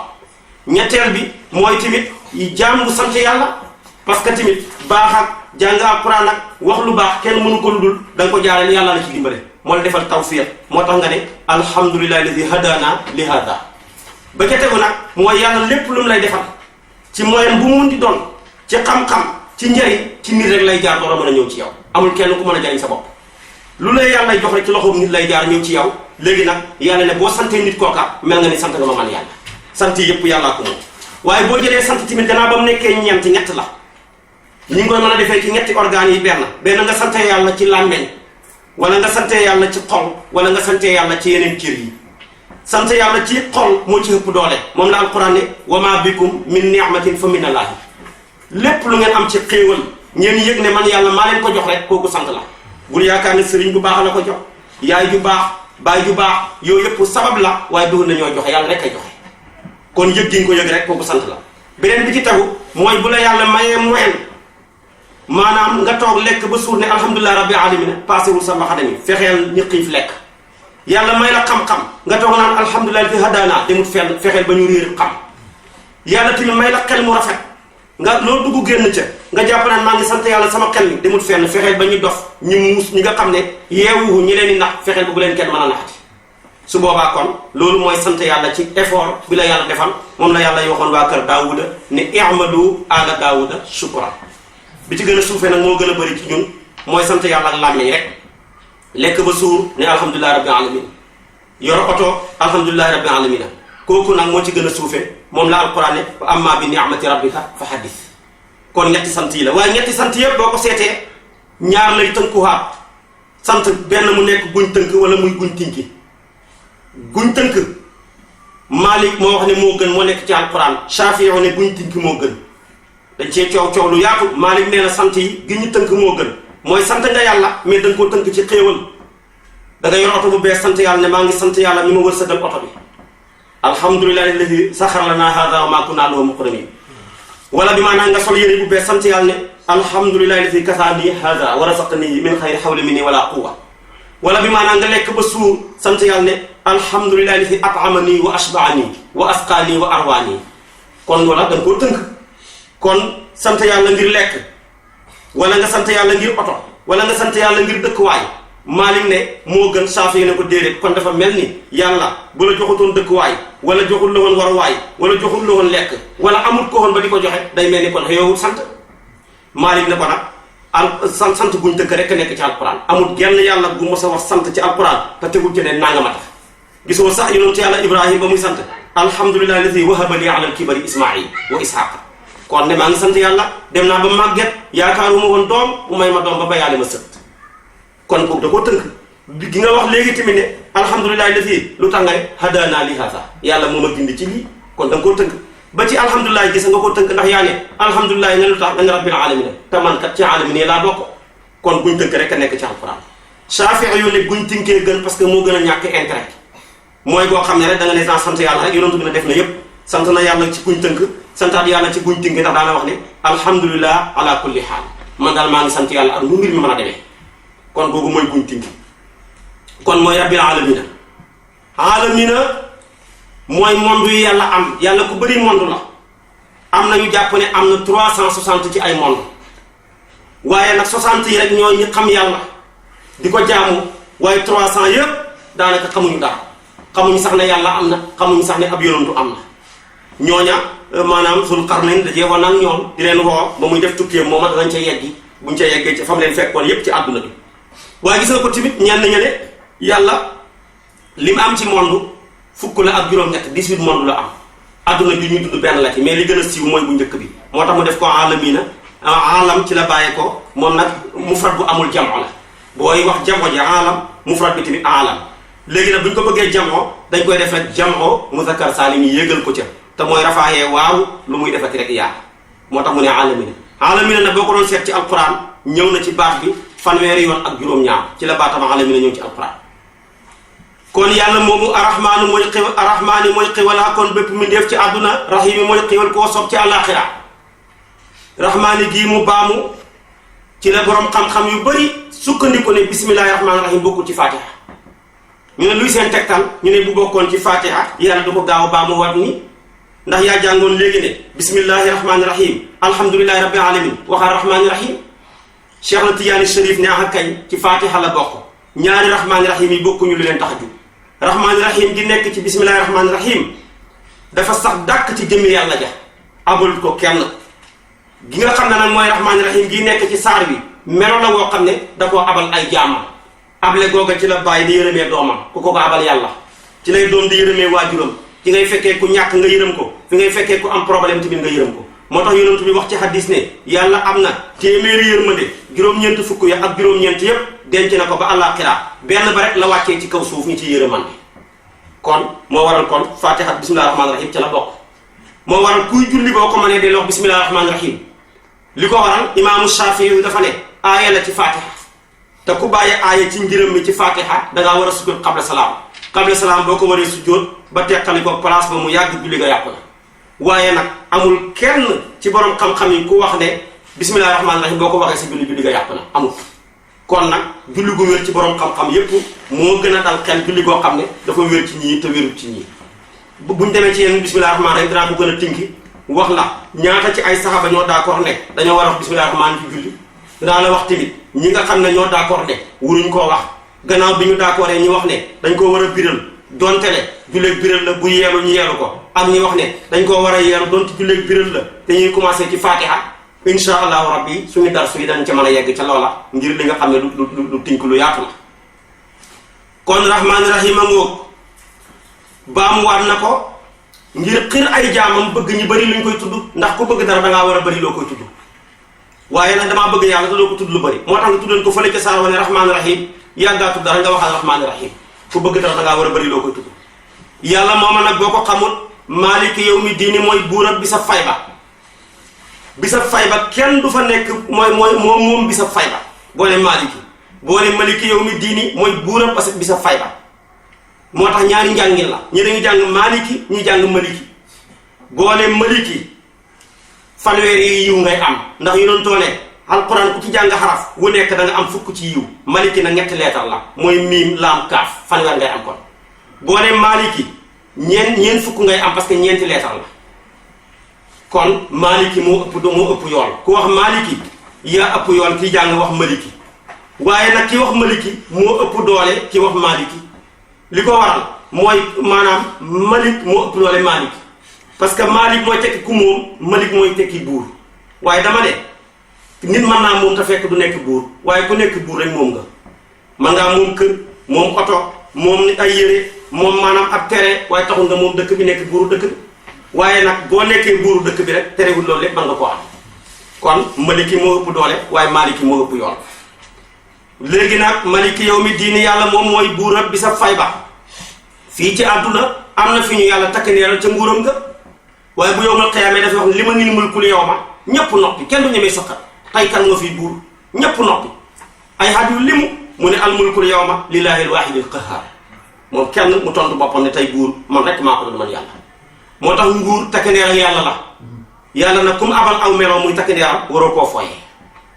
ñetteel bi mooy tamit jaam bu sant yàlla parce que tamit baax ak jàng alquran ak wax lu baax kenn mënu ko lu dul da nga ko jaareel yàlla la ci dimbale moo la defal tawfiq moo tax nga ne alhamdulillahi alladi hadana li hada ba ca tegu nag mooy yàlla lépp lu mu lay defal ci moyen bu mu mun di doon ci xam-xam ci njëriñ ci nit rek lay jaar door a mën a ñëw ci yow amul kenn ku mën a jariñ sa bopp lu lay yàlla jox rek ci loxoom nit lay jaar ñëw ci yow léegi nag yàlla ne boo santee nit kooka mel nga ni sant nga ma man yàlla sant yëpp yàllaa ko moom waaye boo jëlee sant tamit gannaaw ba mu nekkee ñett la ñu ngi koy mën a defee ci ñetti organes yi benn nga sante yàlla ci làmmeñ wala nga sante yàlla ci xol wala nga sante yàlla ci yeneen cër yi sant yàlla ci xol moo ci ëpp doole moom la alquran ne wa ma bikum min ni'matin fa min allahi lépp lu ngeen am ci xéewal ngeen yëg ne man yàlla maa leen ko jox rek kooku sant la bul yaakaar ne sëriñ bu baax la ko jox yaay ju baax baay ju baax yooyu yëpp sabab la waaye dugg na ñoo joxe yàlla rek ay joxe kon yëg gi nga ko yëg rek kooku sant la beneen bi ci tegu mooy bu la yàlla mayee moyen maanaam nga toog lekk ba suur ne alhamdulilah rabbi alamina paasewul sa maxadami fexeel ñi xiif lekk yàlla may la xam-xam nga toog naan alhamdulilah fi hadana demut fenn fexeel ba ñu réer xam yàlla tamit may la xel mu rafet nga loo dugg génn ca nga jàpp naan maa ngi sant yàlla sama xel mi demut fenn fexeel ba ñu dof ñu muus ñi nga xam ne yeewuhu ñi leen di nax fexeel ba bu leen kenn mën a naxati su boobaa kon loolu mooy sant yàlla ci effort bi la yàlla defal moom la yàlla waxoon waa kër daawuda ne i'malu ala daawuda shukra bi ci gën a suufee nag moo gën a bëri ci ñun mooy sant yàlla ak làmmiñ rek lekk ba suur ne alhamdulilah rabbil alamin yor oto alhamdulillahi rabbil alamina kooku nag moo ci gën a suufe moom la alquran ne wa amma bi ni'mati rabbika fa haddith. kon ñetti sant yi la waaye ñetti sant yëpp boo ko seetee ñaar lay tënkuwaat sant benn mu nekk guñ tënk wala muy guñ tinki guñ tënk Malik moo wax ne moo gën moo nekk ci alquran Shafi'i ne guñ tinki moo gën dañ cee coow lu yaatu Malik nee na sant yi gi ñu tënk moo gën mooy sant nga yàlla mais dañ koo tënk ci xéewal da nga yor oto bu bees sant yàlla ne maa ngi sant yàlla mi ma wërsëgal oto bi alhamdulillahi alladi saxara lana hada wa ma kunna lahu muqrinin wala bi maanaam nga sol yére bu bees sant yàlla ne alhamdulillahi alladi kasaani hada wa razaqani min xayri hawli minni wala quwwa wala bi maanaam nga lekk ba suur sant yàlla ne alhamdulillahi alladi at'amani wa ashba'ani wa asqani wa arwani kon wala da nga koo tënk kon sant yàlla ngir lekk wala nga sant yàlla ngir oto wala nga sant yàlla ngir dëkkuwaay Maalik ne moo gën Saafi ne ko déedéet kon dafa mel ni yàlla bu la joxutoon dëkkuwaay wala joxul la woon waruwaay wala joxul la woon lekk wala amul ko woon ba di ko joxe day mel ni kon xëyowul sant Maalik ne ko nag sant guñ dëkk rek nekk ci alquran amul genn yàlla gu mos a wax sant ci alquran te tegul ci ne nangama tax gisoo sax yonentu yàlla Ibrahima ba muy sant alhamdulillahi alladi wahaba li ala alkibari Ismail wa Ishaq kon ne maa ngi sant yàlla dem naa ba màgget yaakaaruma woon doom mu may ma doom ba bayaale ma sët kon boobu da koo tënk gi nga wax léegi tamit ne alhamdulilahi lafi lu tax nga ne hadana li hada yàlla moo ma gindi ci lii kon da nga koo tënk ba ci alhamdulilahi gis nga koo tënk ndax yaa ne alhamdulilahi nga lu tax nga ne rabbil alamina te man kat ci alamina laa bokk kon buñ tënk rek a nekk ci alquran Shaafi'i yu ne buñ tënkee gën parce que moo gën a ñàkk intérêt mooy boo xam ne rek da nga ne sans sant yàlla rek yonent bi na def na yépp sant na yàlla ci buñ tënk santaat yàlla ci buñ tënk ndax daana wax ne alhamdulilah ala kulli haal man daal maa ngi sant yàlla ak nu mbir mi mën a demee kon boobu mooy buñ tinki kon mooy rabbil alamina alamina mooy monde yu yàlla am yàlla ku bëri monde la am na ñu jàpp ne am na 360 ci ay monde waaye nag 60 yi rek ñooy ñi xam yàlla di ko jaamu waaye 300 yëpp daanaka xamuñu dara xamuñu sax ne yàlla am na xamuñu sax ne ab yonantu am na ñooña maanaam Zul Qarnayn dajee woon ak ñoom di leen woo ba muy def tukkeem mooma danañ ca yeggi buñ ca yeggee ci fam leen fekkoon yépp ci àdduna bi waaye gis nga ko tamit ñenn ña ne yàlla li mu am ci monde fukk la ak juróom-ñett 18 monde la am àdduna bi ñuy dund benn la ci mais li gën a siiw mooy bu njëkk bi moo tax mu def ko alamina alam ci la bàyyee ko moom nag mufrad bu amul jamo la booy wax jamo ji alam mufrad bi tamit alam léegi nag bu ñu ko bëggee jamo dañ koy def rek jamo muzakkar saalim yi yéegal ko ca te mooy rafaayee waaw lu muy defati rek yaa moo tax mu ne alamina alamina nag boo ko doon seet ci alquran ñëw na ci baat bi fanweeri yoon ak juróom-ñaar ci la baatam alamina ñëw ci alquran kon yàlla moomu arrahmaanu mooy xiwal arrahmaani mooy xiwalaa kon bépp mi def ci àdduna rahimi mooy xiwal koo sob ci àllaaxira rahmaani gii mu baamu ci la borom xam-xam yu bëri sukkandiku ne bismillahi rahmaani rahim bokkul ci fatiha ñu ne luy seen tegtal ñu ne bu bokkoon ci fatiha yàlla du ko gaaw a baamu wat ni ndax yaa jàngoon léegi ne bismillahi rahmaani rahim alhamdulillahi rabbil alamin waxal rahmaani rahim Cheikh na Tijaani Sharif ne ak kañ ci fatiha la bokk ñaari rahmaani rahim yi bokkuñu lu leen tax a jug rahmaani rahim gi nekk ci bismillahi rahmaani rahim dafa sax dàkk ci jëmmi yàlla ja abul ko kenn gi nga xam ne nag mooy rahmaani rahim gi nekk ci saar bi melo la woo xam ne da koo abal ay jaamam able googa ci la bàyyi di yërëmee doomam ku ko abal yàlla ci lay doom di yërëmee waajuram ci ngay fekkee ku ñàkk nga yërëm ko fi ngay fekkee ku am problème tamit nga yërëm ko moo tax yonent bi wax ci hadis ne yàlla am na téeméeri yërmande juróom-ñeent fukk ya ak juróom-ñeent yépp denc na ko ba àllaaxira benn ba rek la wàccee ci kaw suuf ñi ci yërëmande kon moo waral kon fatiha bismillahi rahmaani rahim ci la bokk moo waral kuy julli boo ko mënee dee wax bismillahi rahmaani rahim li ko waral imaamu Shaafi'i yu dafa ne aaya la ci fatiha te ku bàyyi aaya ci njërëm mi ci fatiha dangaa war a sujjóot qabla salaam boo ko waree sujjóot ba teqali ko place ba mu yàgg julli nga yàqu na waaye nag amul kenn ci borom xam-xam yi ku wax ne bismillahi rahmaani rahim boo ko waxee si julli nga yàqu na amul kon nag julli gu wér ci borom xam-xam yépp moo gën a dal xel julli goo xam ne dafa wér ci ñii te wérul ci ñii buñ demee ci yenn bismillahi rahmaani rahim dinaa ko gën a tinki wax la ñaata ci ay saxaaba ñoo d'accord ne dañoo war a wax bismillahi rahmaani ci julli dinaa la wax tamit ñi nga xam ne ñoo d'accord ne wuruñ koo wax gannaaw bi ñu d'accord ñi wax ne dañ koo war a biral donte ne julleeg biral la bu yeelu ñu yeelu ko ak ñi wax ne dañ koo war a yeelu donte julleeg biral la dañuy commencé ci fatiha insha allahu rabbi suñu dar suy dañ ca mën a yegg ca loola ngir li nga xam ne lu tink lu yaatu la kon rahmaani rahim a ngoog baamuwaat na ko ngir xir ay jaamam bëgg ñu bëri luñ koy tudd ndax ku bëgg dara dangaa war a bëri loo koy tudd waaye nag damaa bëgg yàlla te doo ko tudd lu bëri moo tax nga tuddoon ko fële ca saar wane rahmaani rahim yàggaa tudd dara nga waxal rahmaani rahim ku bëgg dara dangaa war a bëri loo koy tudd yàlla mooma nag boo ko xamul maaliki yawmi diini mooy buurab bisab fayba bisab fayba kenn du fa nekk moom bisab fayba boo ne maaliki boo ne maliki yawmi diini mooy buurab bisab fayba moo tax ñaari njàngin la ñi dañu jàng maaliki ñi jàng maliki boo ne maliki fanweer yi yiw ngay am ndax yu doon toone alquran ku ci jàng xaraf wu nekk da nga am fukk ci yiw maliki na ñetti leetar la mooy miim laam kaaf fanweer ngay am kon boo ne maaliki ñeen fukk ngay am parce que ñeenti leetar la kon maaliki moo ëpp yool ku wax maaliki yaa ëpp yool ki jàng wax maliki waaye nag ki wax maliki moo ëpp doole ki wax maaliki li ko waral mooy maanaam malik moo ëpp doole maaliki parce que malik mooy tekki ku moom malik mooy tekki buur waaye dama ne nit mën naa moom te fekk du nekk buur waaye ku nekk buur rek moom nga man ngaa moom kër moom oto moom ay yére moom maanaam ab tere waaye taxul nga moom dëkk bi nekk buuru dëkk bi waaye nag boo nekkee buuru dëkk bi rek terewul loolu lépp mën nga ko am kon maliki moo ëpp doole waaye maliki moo ëpp yoon léegi nag maliki yawmi diini yàlla moom mooy buurab bi sa fayba fii ci àdduna am na fi ñu yàlla takk neeral ca nguuram nga waaye bu yowmal qiyaama dafa wax ne li ma nil mulkul yawma ñépp noppi kenn du ñemee sokkat tey kan nga fii buur ñépp noppi ay xaat yu limu mu ne al mulkul yawma lillahi al waahidil qahhaar moom kenn mu tontu boppam ne tey buur man rek maa ko doon man yàlla moo tax nguur takk neeral yàlla la yàlla nag comme abal aw meloo muy takk neeral waroo koo fooye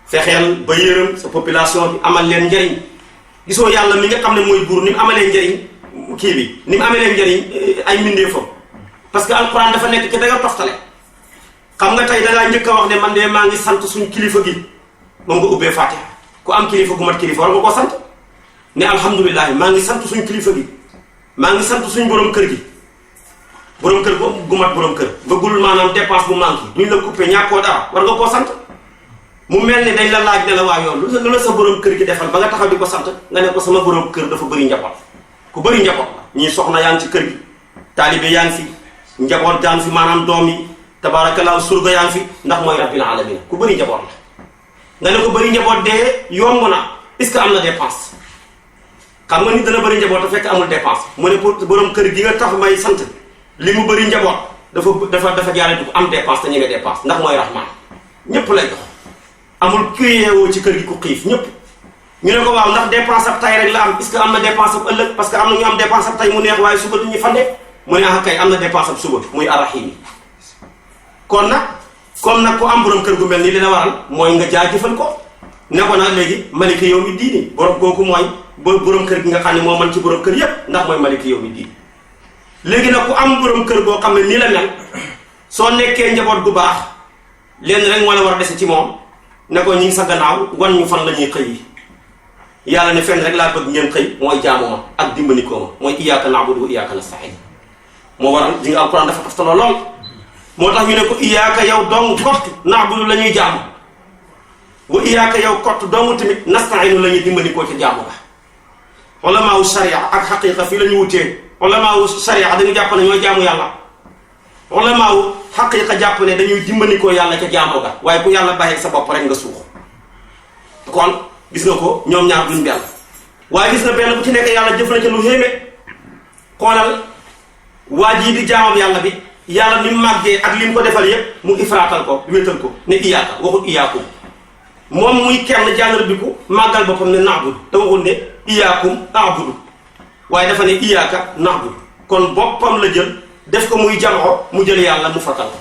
fexeel ba yërëm sa population bi amal leen njariñ gisoo yàlla mi nga xam ne mooy buur ni mu amalee njariñ kii bi ni mu amalee njariñ ay mbindeefam parce que alquran dafa nekk ci da nga toftale xam nga tey dangaa njëkk a wax ne man de maa ngi sant suñ kilifa gi moom nga ubbee fatiha ku am kilifa gu mat kilifa war nga koo sant ne alhamdulilah maa ngi sant suñ kilifa gi maa ngi sant suñ borom kër gi borom kër gu mat borom kër bëggul maanaam dépense bu manqué duñ la coupé ñàkkoo dara war nga koo sant mu mel ni dañ la laaj ne la waa yoon lu la sa borom kër gi defal ba nga taxaw di ko sant nga ne ko sama borom kër dafa bëri njaboot ku bëri njaboot la ñii soxna yaa ngi ci kër gi taalibe yaa ngi fi njaboot yaa ngi fi maanaam doom yi tabaarakallaahu surga yaa ngi fi ndax mooy rabbil alamin ku bëri njaboot la nga ne ko bëri njaboot dee yomb na est-ce que am na dépense xam nga nit dana bëri njaboot te fekk amul dépense mu ne pour borom kër gi nga tax may sant li mu bëri njaboot dafa jaare du ko am dépense te ñeme dépense ndax mooy rahman ñépp lay jox amul ku yeewoo ci kër gi ku xiif ñépp ñu ne ko waaw ndax dépense ab tay rek la am est-ce que am na dépense ab ëllëg parce que am na ñu am dépense ab tay mu neex waaye suba duñu fande mu ne ah kay am na dépense ab suba muy arrahim yi kon nag comme nag ku am borom kër gu mel nii li la waral mooy nga jaajëfal ko ne ko nag léegi maliki yawmi diini borom kooku mooy borom kër gi nga xam ne moo man ci borom kër yépp ndax mooy maliki yawmi diini léegi nag ku am borom kër boo xam ne nii la mel soo nekkee njaboot gu baax lenn rek moo la war a dese ci moom ne ko ñu ngi sa gannaaw wan ñu fan la ñuy xëy yi yàlla ne fenn rek laa bëgg ngeen xëy mooy jaamu ma ak dimbanikoo ma mooy iyyaka na'budu wa iyyaka nasta'in moo waral di nga alquran dafa toftaloo lool moo tax ñu ne ko iyyaka yow dong kott na'budu la ñuy jaamu wa iyyaka yow kott dong tamit nasta'inu la ñuy dimbanikoo ca jaamu ga ulamaawu sharia ak xaqiqa fii la ñu wutee ulamaawu sharia dañu jàpp ne ñooy jaamu yàlla ulamaawu xaqiqa jàpp ne dañuy dimbanikoo yàlla ca jaamu ga waaye ku yàlla bàyyi sa bopp rek nga suux kon gis nga ko ñoom ñaar duñ benn waaye gis nga benn bu ci nekk yàlla jëf na ca lu xéeme xoolal waa jii di jaamam yàlla bi yàlla ni mu màggee ak li mu ko defal yépp mu ifraatal ko wéetal ko ne iyaaka waxul iyaakum moom muy kenn jàngar bi ko màggal boppam ne na'budu te waxul ne iyaakum a'budu waaye dafa ne iyaaka na'budu kon boppam la jël def ko muy jamoo mu jël yàlla mu fatal ko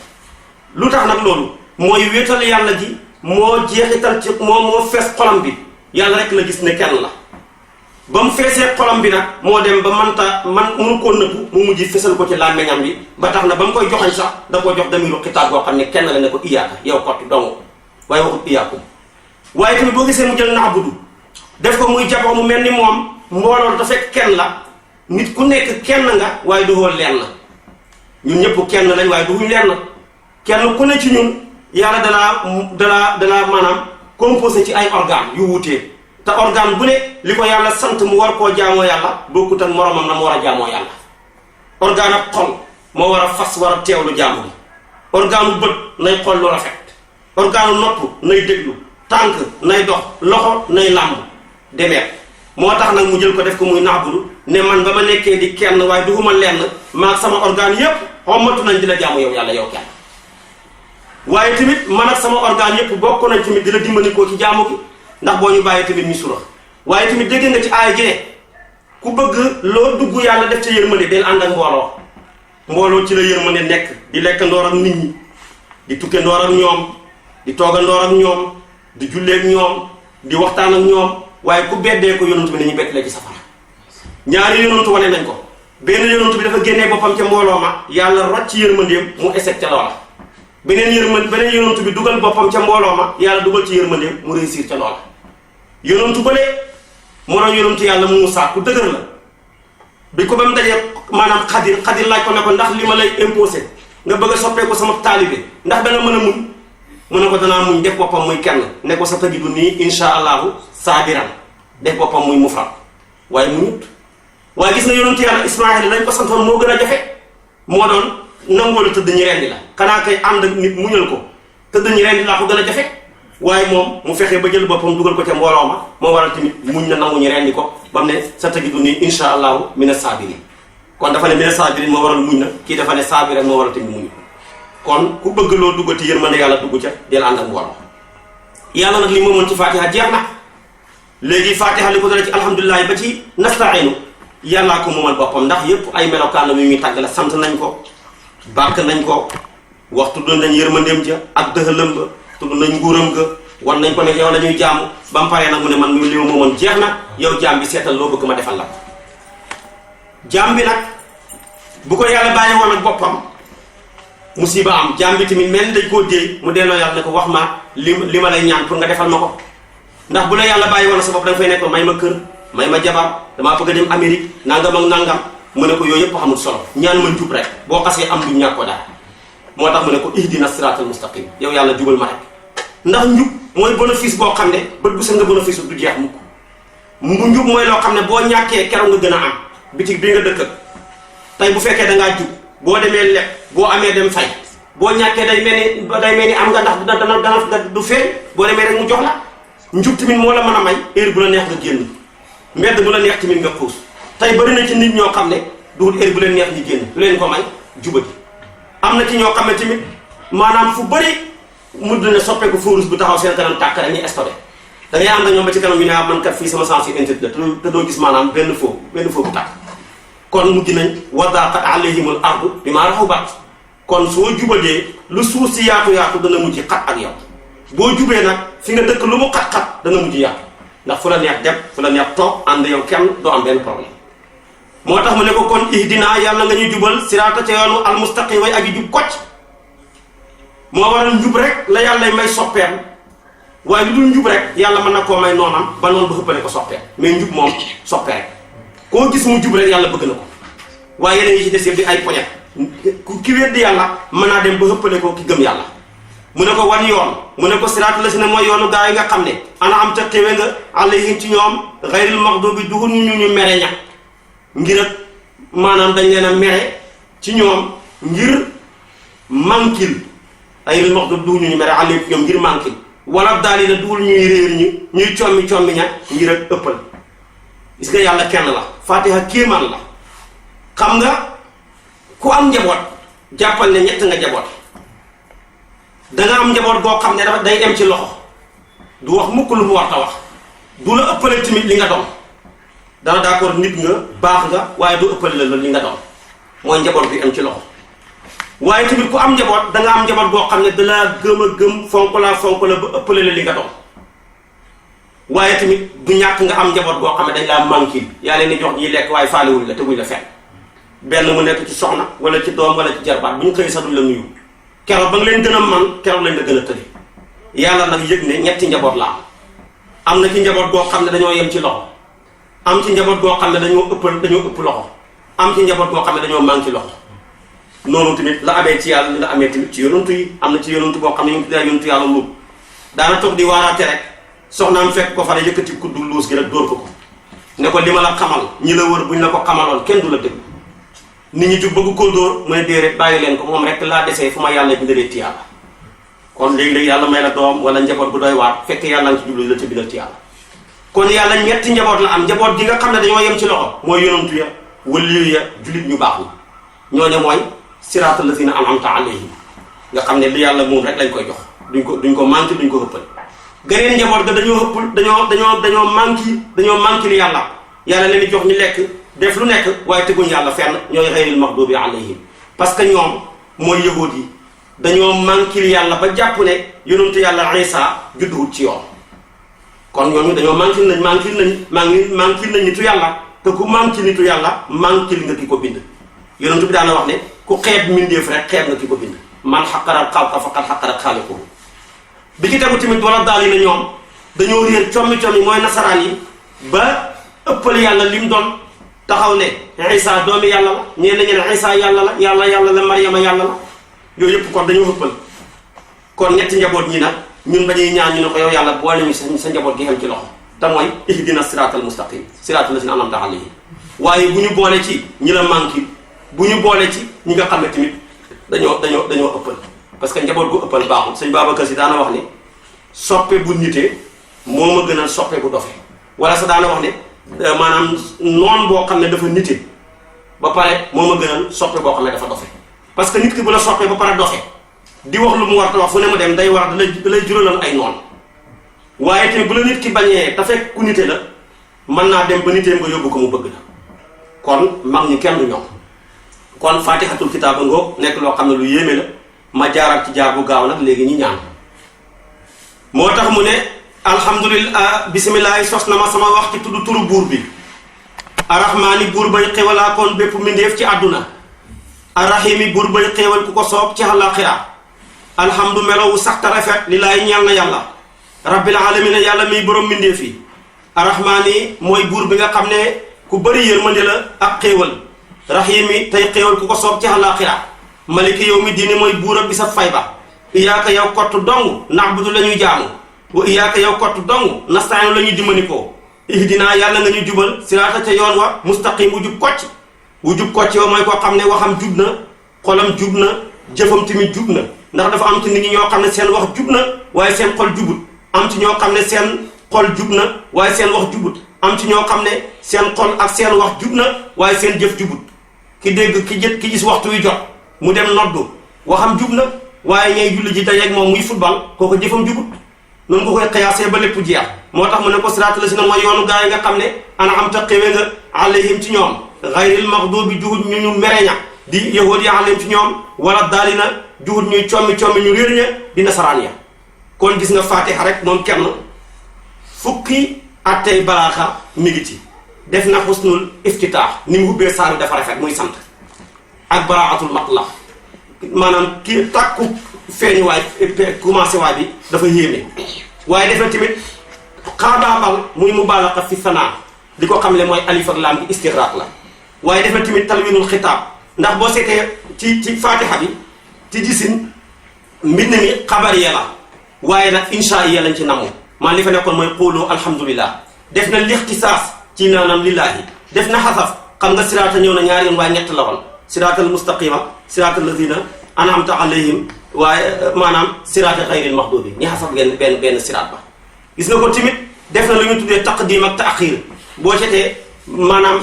lu tax nag loolu mooy wéetal yàlla gi moo jeexital ci moo fees xolam bi yàlla rek la gis ne kenn la ba mu feesee xolam bi nag moo dem ba mënu koo nëbbu mu mujj fesal ko ci làmmeñam bi ba tax na ba mu koy joxañ sax da ko jox damiru xitaab boo xam ne kenn la ne ko iyaaka yow kott dong waaye waxut iyaakum waaye tamit boo gisee mu jël na'budu def ko muy jaboo mu mel ni moom mbooloo da fekk kenn la nit ku nekk kenn nga waaye du woon lenn ñun ñëpp kenn lañ waaye du wuñ lenn kenn ku ne ci ñun yàlla dalaa maanaam composé ci ay organes yu wuutee te organe bu ne li ko yàlla sant mu war koo jaamoo yàlla bokkut ak moromam na mu war a jaamoo yàlla organe ak xol moo war a fas war a teewlu jaamu gi organe bët nay xool lu rafet organe nopp nay déglu tànk nay dox loxo nay làmb demeet moo tax nag mu jël ko def ko muy naabudu ne man ba ma nekkee di kenn waaye duguma lenn maag sama organe yépp xommatu nañ di la jaamu yow yàlla yow kenn waaye tamit man ak sama organe yépp bokk nañ tamit di la dimbanikoo ci jaamu gi ndax boo ñu bàyyee tamit ñu sura waaye tamit dégg nga ci aay ji ne ku bëgg loo dugg yàlla def ca yërmande del ànd ak mbooloo ci la yërmande nekk di lekk ndoor ak nit ñi di tukke ndoor ak ñoom di tooga ndoor ak ñoom di julleek ñoom di waxtaan ak ñoom waaye ku beddee ko yonantu bi nañu bett la ci safara ñaari yonantu wane nañ ko benn yonantu bi dafa génnee boppam ca mbooloo ma yàlla rocc ci yërmandeem mu échec ca loola beneen yonantu bi dugal boppam ca mbooloo ma yàlla dugal ci yërmandeem mu réussir ca loola yonantu bële moo doon yonantu yàlla Muusaa ku dëgër la bi ko ba mu dajee maanaam xadir laaj ko ne ko ndax li ma lay imposé nga bëgg a soppeeku sama taalibe ndax da nga mën a muñ mu ne ko danaa muñ def boppam muy kenn ne ko sa tajidu nii insha allahu saabiran def boppam muy mufrad waaye muñut waaye gis na yonantu yàlla Ismaayil lañ ko santoon moo gën a jafe moo doon nangoo la tëdd ñu rendi la xanaa kay ànd ak nit muñal ko tëdd ñu rendi laa ko gën a jafe waaye moom mu fexee ba jël boppam dugal ko ca mbooloo ma moo waral tamit muñ na nangu ñu rendi ko ba mu ne sa tajidu nii insha allahu mina saabiriin kon dafa ne mina saabiriin moo waral muñ na kii dafa ne saabiran moo waral tamit muñ kon ku bëgg loo duggati yërmande yàlla dugg ca del ànd ak mbooloo yàlla nag li moomoon ci fatiha jeex na léegi fatiha li ko dara ci alhamdulilah ba ci nastainu yàllaa ko moomal boppam ndax yépp ay melokaan la muy tàgg la sant nañ ko bàkk nañ ko wax tudd nañ yërmandeem ja ak dëxalam ba tudd nañ nguuram ga wan nañ ko ne yow la ñuy jaamu ba mu paree nag mu ne man mi li ma moomoon jeex na yow jaam bi seetal loo bëgg ma defal la jaam bi nag bu ko yàlla bàyyi woon ak boppam musiba am jaam bi tamit mel ni dañ koo déey mu delloo yàlla ne ko wax ma li ma lay ñaan pour nga defal ma ko ndax bu la yàlla bàyyi woon sa bopp da nga fay nekk may ma kër may ma jabar damaa bëgg a dem Amérique nangam ak nangam mu ne ko yooyu yëpp xamul solo ñaan ma jub rek boo xasee am du ñàkk ko daal moo tax mu ne ko ihdina siratal mustaqim yow yàlla jubal ma rek ndax njub mooy bénéfice boo xam ne bët bu sa nga bénéfice du jeex mukk mu njub mooy loo xam ne boo ñàkkee keroog nga gën a am bitig bi nga dëkk tey bu fekkee da ngaa jub boo demee lepp boo amee dem fay boo ñàkkee day mel ni am nga ndax dana du feeñ boo demee rek mu jox la njub tamit moo la mën a may heure bu la neex nga génn mbedd bu la neex tamit nga xuus tey bari na ci nit ñoo xam ne duwut heure bu leen neex ñi génn lu leen ko may jubati am na ci ñoo xam ne tamit maanaam fu bëri mudd na soppeeku fóorus bu taxaw seen kanam tàkk rek ñu stoppé da ngay ànd ak ñoom ba ci kanam ñu ne man kat fii sama sens yu interdit te doo gis maanaam benn foo bu tàkk kon mujj nañ wa daqat alayhimul ardu bimaa rahubat kon soo jubadee lu suuf si yaatu dana mujj xat ak yow boo jubee nag fi nga dëkk lu mu xat-xat dana mujj yaatu ndax fu la neex dem fu la neex toog ànd yow kenn doo am benn problème moo tax mu ne ko kon ihdina yàlla nga ñu jubal siraata ca yoonu almustaqim way aji jub kocc moo waral njub rek la yàlla may soppeem waaye lu dul njub rek yàlla mën na koo may noonam ba noonu ba xëppale ko soppeem mais njub moom soppe rek koo gis mu jub rek yàlla bëgg na ko waaye yeneen yi ci des yëpp di ay poñet ki weddi yàlla mën naa dem ba xëppale ko ki gëm yàlla mu ne ko wan yoon mu ne ko siraat la si ne mooy yoonu gaa yi nga xam ne ana am ta xéwe nga alayhim ci ñoom xayril maxdubi duhul ñu mere ña ngir ak maanaam dañ leen a mere ci ñoom ngir mankil xayril maxdubi duhul ñu mere alayhim ci ñoom ngir mankil wala daal la duhul ñuy réer ñuy commi ña ngir ak ëppal gis nga yàlla kenn la fatiha kéemaan la xam nga ku am njaboot jàppal ne ñett nga njaboot danga am njaboot goo xam ne dafa day em ci loxo du wax mukk lu mu war ta wax du la ëppale tamit li nga doon dana d'accord nit nga baax nga waaye du ëppale la li nga doon mooy njaboot bi em ci loxo waaye tamit ku am njaboot danga am njaboot goo xam ne dalaa gëm a gëm fonk la ba ëppale la li nga doon waaye tamit du ñàkk nga am njaboot goo xam ne dañ laa manqué yaa leen di jox ñiy lekk waaye faalewuñ la teguñ la fenn benn mu nekk ci soxna wala ci doom wala ci jarbaat bu ñu xëy sax duñ la nuyu keroog ba nga leen gën a man keroog lañ la gën a tëddi yàlla nag yëg ne ñetti njaboot la am na ci njaboot goo xam ne dañoo yem ci loxo am ci njaboot goo xam ne dañoo ëpp loxo am ci njaboot goo xam ne dañoo manqué loxo noonu tamit la amee ci yàlla la amee tamit ci yonantu yi am na ci yonantu boo xam ne ñu ngi tuddee yonantu yàlla Luut daana toog di waaraate rek soxnaam fekk ko fa ne yëkkati kuddu luus gi rek dóor ko ne ko li ma la xamal ñi la wër buñ la ko xamaloon kenn du la dégg nit ñi jug bëgg koo dóor mu ne déedéet bàyyi leen ko moom rek laa desee fu ma yàlla bindalee tiyaaba kon léegi-léegi yàlla may la doom wala njaboot bu doy waar fekk yàlla nga ci jublu la ci bindal tiyaaba kon yàlla ñetti njaboot la am njaboot gi nga xam ne dañoo yem ci loxo mooy yonantu ya waliyu ya julit ñu baax ñi ñooñu mooy siraatal lazina an'amta alayhim nga xam ne li yàlla moom rek lañ koy jox duñ ko manqué duñ ko ëppal geneen njaboot ga dañoo ëppul dañoo manqué li yàlla leen di jox ñu lekk def lu nekk waaye teguñ yàlla fenn ñooy xayril maxdubi alayhim parce que ñoom mooy yahuud yi dañoo manqué li yàlla ba jàpp ne yonantu yàlla Isa judduwut ci yoon kon ñooñu dañoo manqué nañ nitu yàlla te ku manqué nitu yàlla manqué nga ki ko bind yonantu bi daana wax ne ku xeeb mbindeef rek xeeb nga ki ko bind man xaqaral xalqa faqad xaqarat xaaliquhu bi ki tegu tamit wala daal yi na ñoom dañoo réer commi mooy nasaraan yi ba ëppal yàlla lim doon taxaw ne Isa doomi yàlla la ñeen ñene Isa yàlla la yàlla la Maryama yàlla la yooyu yëpp kon dañoo ëppal kon ñetti njaboot ñi nag ñun dañuy ñaan ñu ne ko yow yàlla boole ñu sa njaboot gi xam ci loxo te mooy ihdina siraatal mustaqim siraatal lazina an'amta alayhim waaye bu ñu boole ci ñi la manqué bu ñu boole ci ñi nga xam ne tamit dañoo ëppal parce que njaboot gu ëppal baaxul sëñ Babacar Si daana wax ne soppe bu nitee moo ma gënal soppe bu dofe wala sa daana wax ne maanaam noon boo xam ne dafa nite ba pare moo ma gënal soppe boo xam ne dafa dofe parce que nit ki bu la soppee ba pare dofe di wax lu mu war a wax fu ne mu dem day war da lay juralal ay noon waaye tamit bu la nit ki bañee te fekk ku nite la mën naa dem ba niteem nga yóbbu ko mu bëgg la kon mag ñi kenn du ñoom kon faatixatul kitaaba ngoog nekk loo xam ne lu yéeme la ma jaaral ci jaar bu gaaw nag léegi ñi ñaan moo tax mu ne alhamdulillah bisimilahi sos na ma sama wax ci tudd turu buur bi arrahmaani buur bay xewalaa koon bépp mbindéef ci àdduna arrahimi buur bay xewal ku ko soob ci àllaaxira alhamdu melowu saxta rafet li laay ñeel na yàlla rabbil alamina yàlla miy borom mbindéef yi arrahmaani mooy buur bi nga xam ne ku bëri yërmande la ak xéewal rahimi tey xéewal ku ko soob ci àllaaxira maliki yow mi diine mooy buur a bi sa fay ba iyaaka yow kott dong na'budu la ñuy jaamu wa iyaaka yow kott dong nasta'iinu la ñuy dimbanikoo ihdina yàlla nga ñu jubal siraata ca yoon wa mustaqim wu jub kocc wa mooy koo xam ne waxam jub na xolam jub na jëfam tamit jub na ndax dafa am ci nit ñi ñoo xam ne seen wax jub na waaye seen xol jubut am ci ñoo xam ne seen xol jub na waaye seen wax jubut am ci ñoo xam ne seen xol ak seen wax jub na waaye seen jëf jubut ki dégg ki gis waxtu wi jot mu dem noddu waxam jub na waaye ñay julli ji dajeeg moom muy football kooku jëfam jubut noonu ko koy xiyaasee ba lépp jeex moo tax mu ne ko siraatal lazina mooy yoonu gaa yi nga xam ne an'amta xéwe nga alayhim ci ñoom gayril maxduubi juhut ñu mereña di yahuud ya alayhim ci ñoom wala daalina juhut ñuy commi ñu réer ña di nasaraan ya kon gis nga fatiha rek moom kenn fukki attey balaaxa mi ngi ci def na xusnul iftitaax ni mu hubbee saar bi dafa rafet muy sant ak baraatul matlaq maanaam kii tàkku feeñu waay commencé waay bi dafa yéeme waaye def na tamit xaabaabal muy mubaalaqa fi sanaa di ko xam le mooy alif ak laam bi istigraq la waaye def na tamit talwinul xitaab ndax boo seetee ci fatiha bi ci gisin mbind mi xabariya la waaye nag insha iya lañ ci namu maa li fa nekkoon mooy xuulu alhamdulillah def na lixtisaas ci naanam lillaahi def na xasaf xam nga siraata ñëw na ñaari yoon waaye ñett la woon siraatal mustaqima siraatal lazina an'amta alayhim waaye maanaam siraata xayril maxduubi ñi xasaf benn siraat ba gis nga ko tamit def na lu ñu tuddee taqdim ak taaxir boo seetee maanaam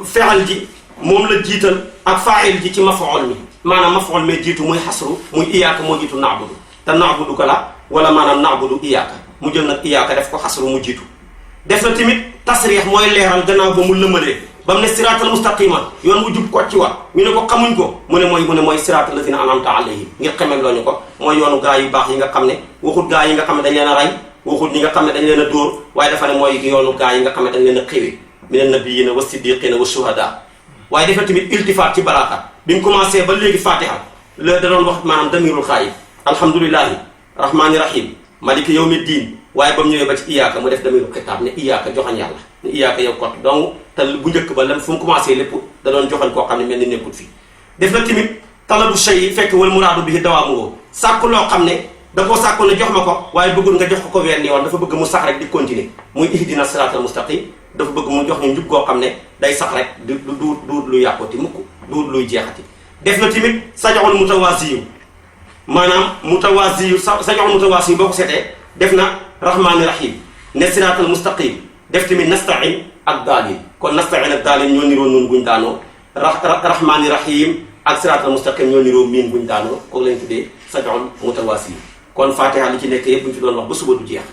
fexal ji moom la jiital ak faa'il ji ci mafool mi maanaam mafool mee jiitu muy xasru muy iyaaka moo jiitu na'budu te na'budu ko la wala maanaam na'budu iyaaka mu jël nag iyaaka def ko xasru mu jiitu def na tamit tasriix mooy leeral gannaaw ba mu lëmalee ba mu ne siraatal mustaqima yoon wu jub kocc wa ñu ne ko xamuñ ko mu ne mooy siraatal lazina an'amta alayhim ngir xemem loo ñu ko mooy yoonu gaa yu baax yi nga xam ne waxut gaa yi nga xam ne dañ leen a rey waxut ñi nga xam ne dañ leen a dóor waaye dafa ne mooy yoonu gaa yi nga xam ne dañ leen a xiwe minan nabiyyiina wa siddiqiina wa shuhadaa waaye def na tamit iltifaat ci balaaka bi mu commencé ba léegi fatiha la da doon wax maanaam damirul xaayib alhamdulillahi rahmaani rahim maliki yawmi diin waaye ba mu ñëwee ba ci iyaaka mu def damirul xitaab ne iyaaka joxañ yàlla ne iyaaka yow kot donc te bu njëkk ba lan fu mu commencé lépp da doon joxañ koo xam ne mel ni nekkul fii def na tamit talabu shay fekk wal muraadu bihi dawaamuhu sàkku loo xam ne da koo sàkku ne jox ma ko waaye bëggul nga jox ko weer nii woon dafa bëgg mu sax rek di continuer muy ihdina siraatal mustaqim dafa bëgg mu jox ñu njub goo xam ne day sax rek du lu yàqoti mukk du luy jeexati. def na tamit sajaxul mutawaasiyu maanaam mutawaasiyu sajaxul mutawaasiyu boo ko seetee def na rahmaani rahim ne siraatal mustaqim def tamit nastain ak daalin kon nastain ak daalin ñoo niroo noonu guñ daanoo rahmaani rahim ak siraatal mustaqim ñoo niroo miin buñ daanoo kooku lañ tuddee sajaxul mutawaasiyu kon fatiha li ci nekk yëpp buñ fi doon wax ba suba du jeex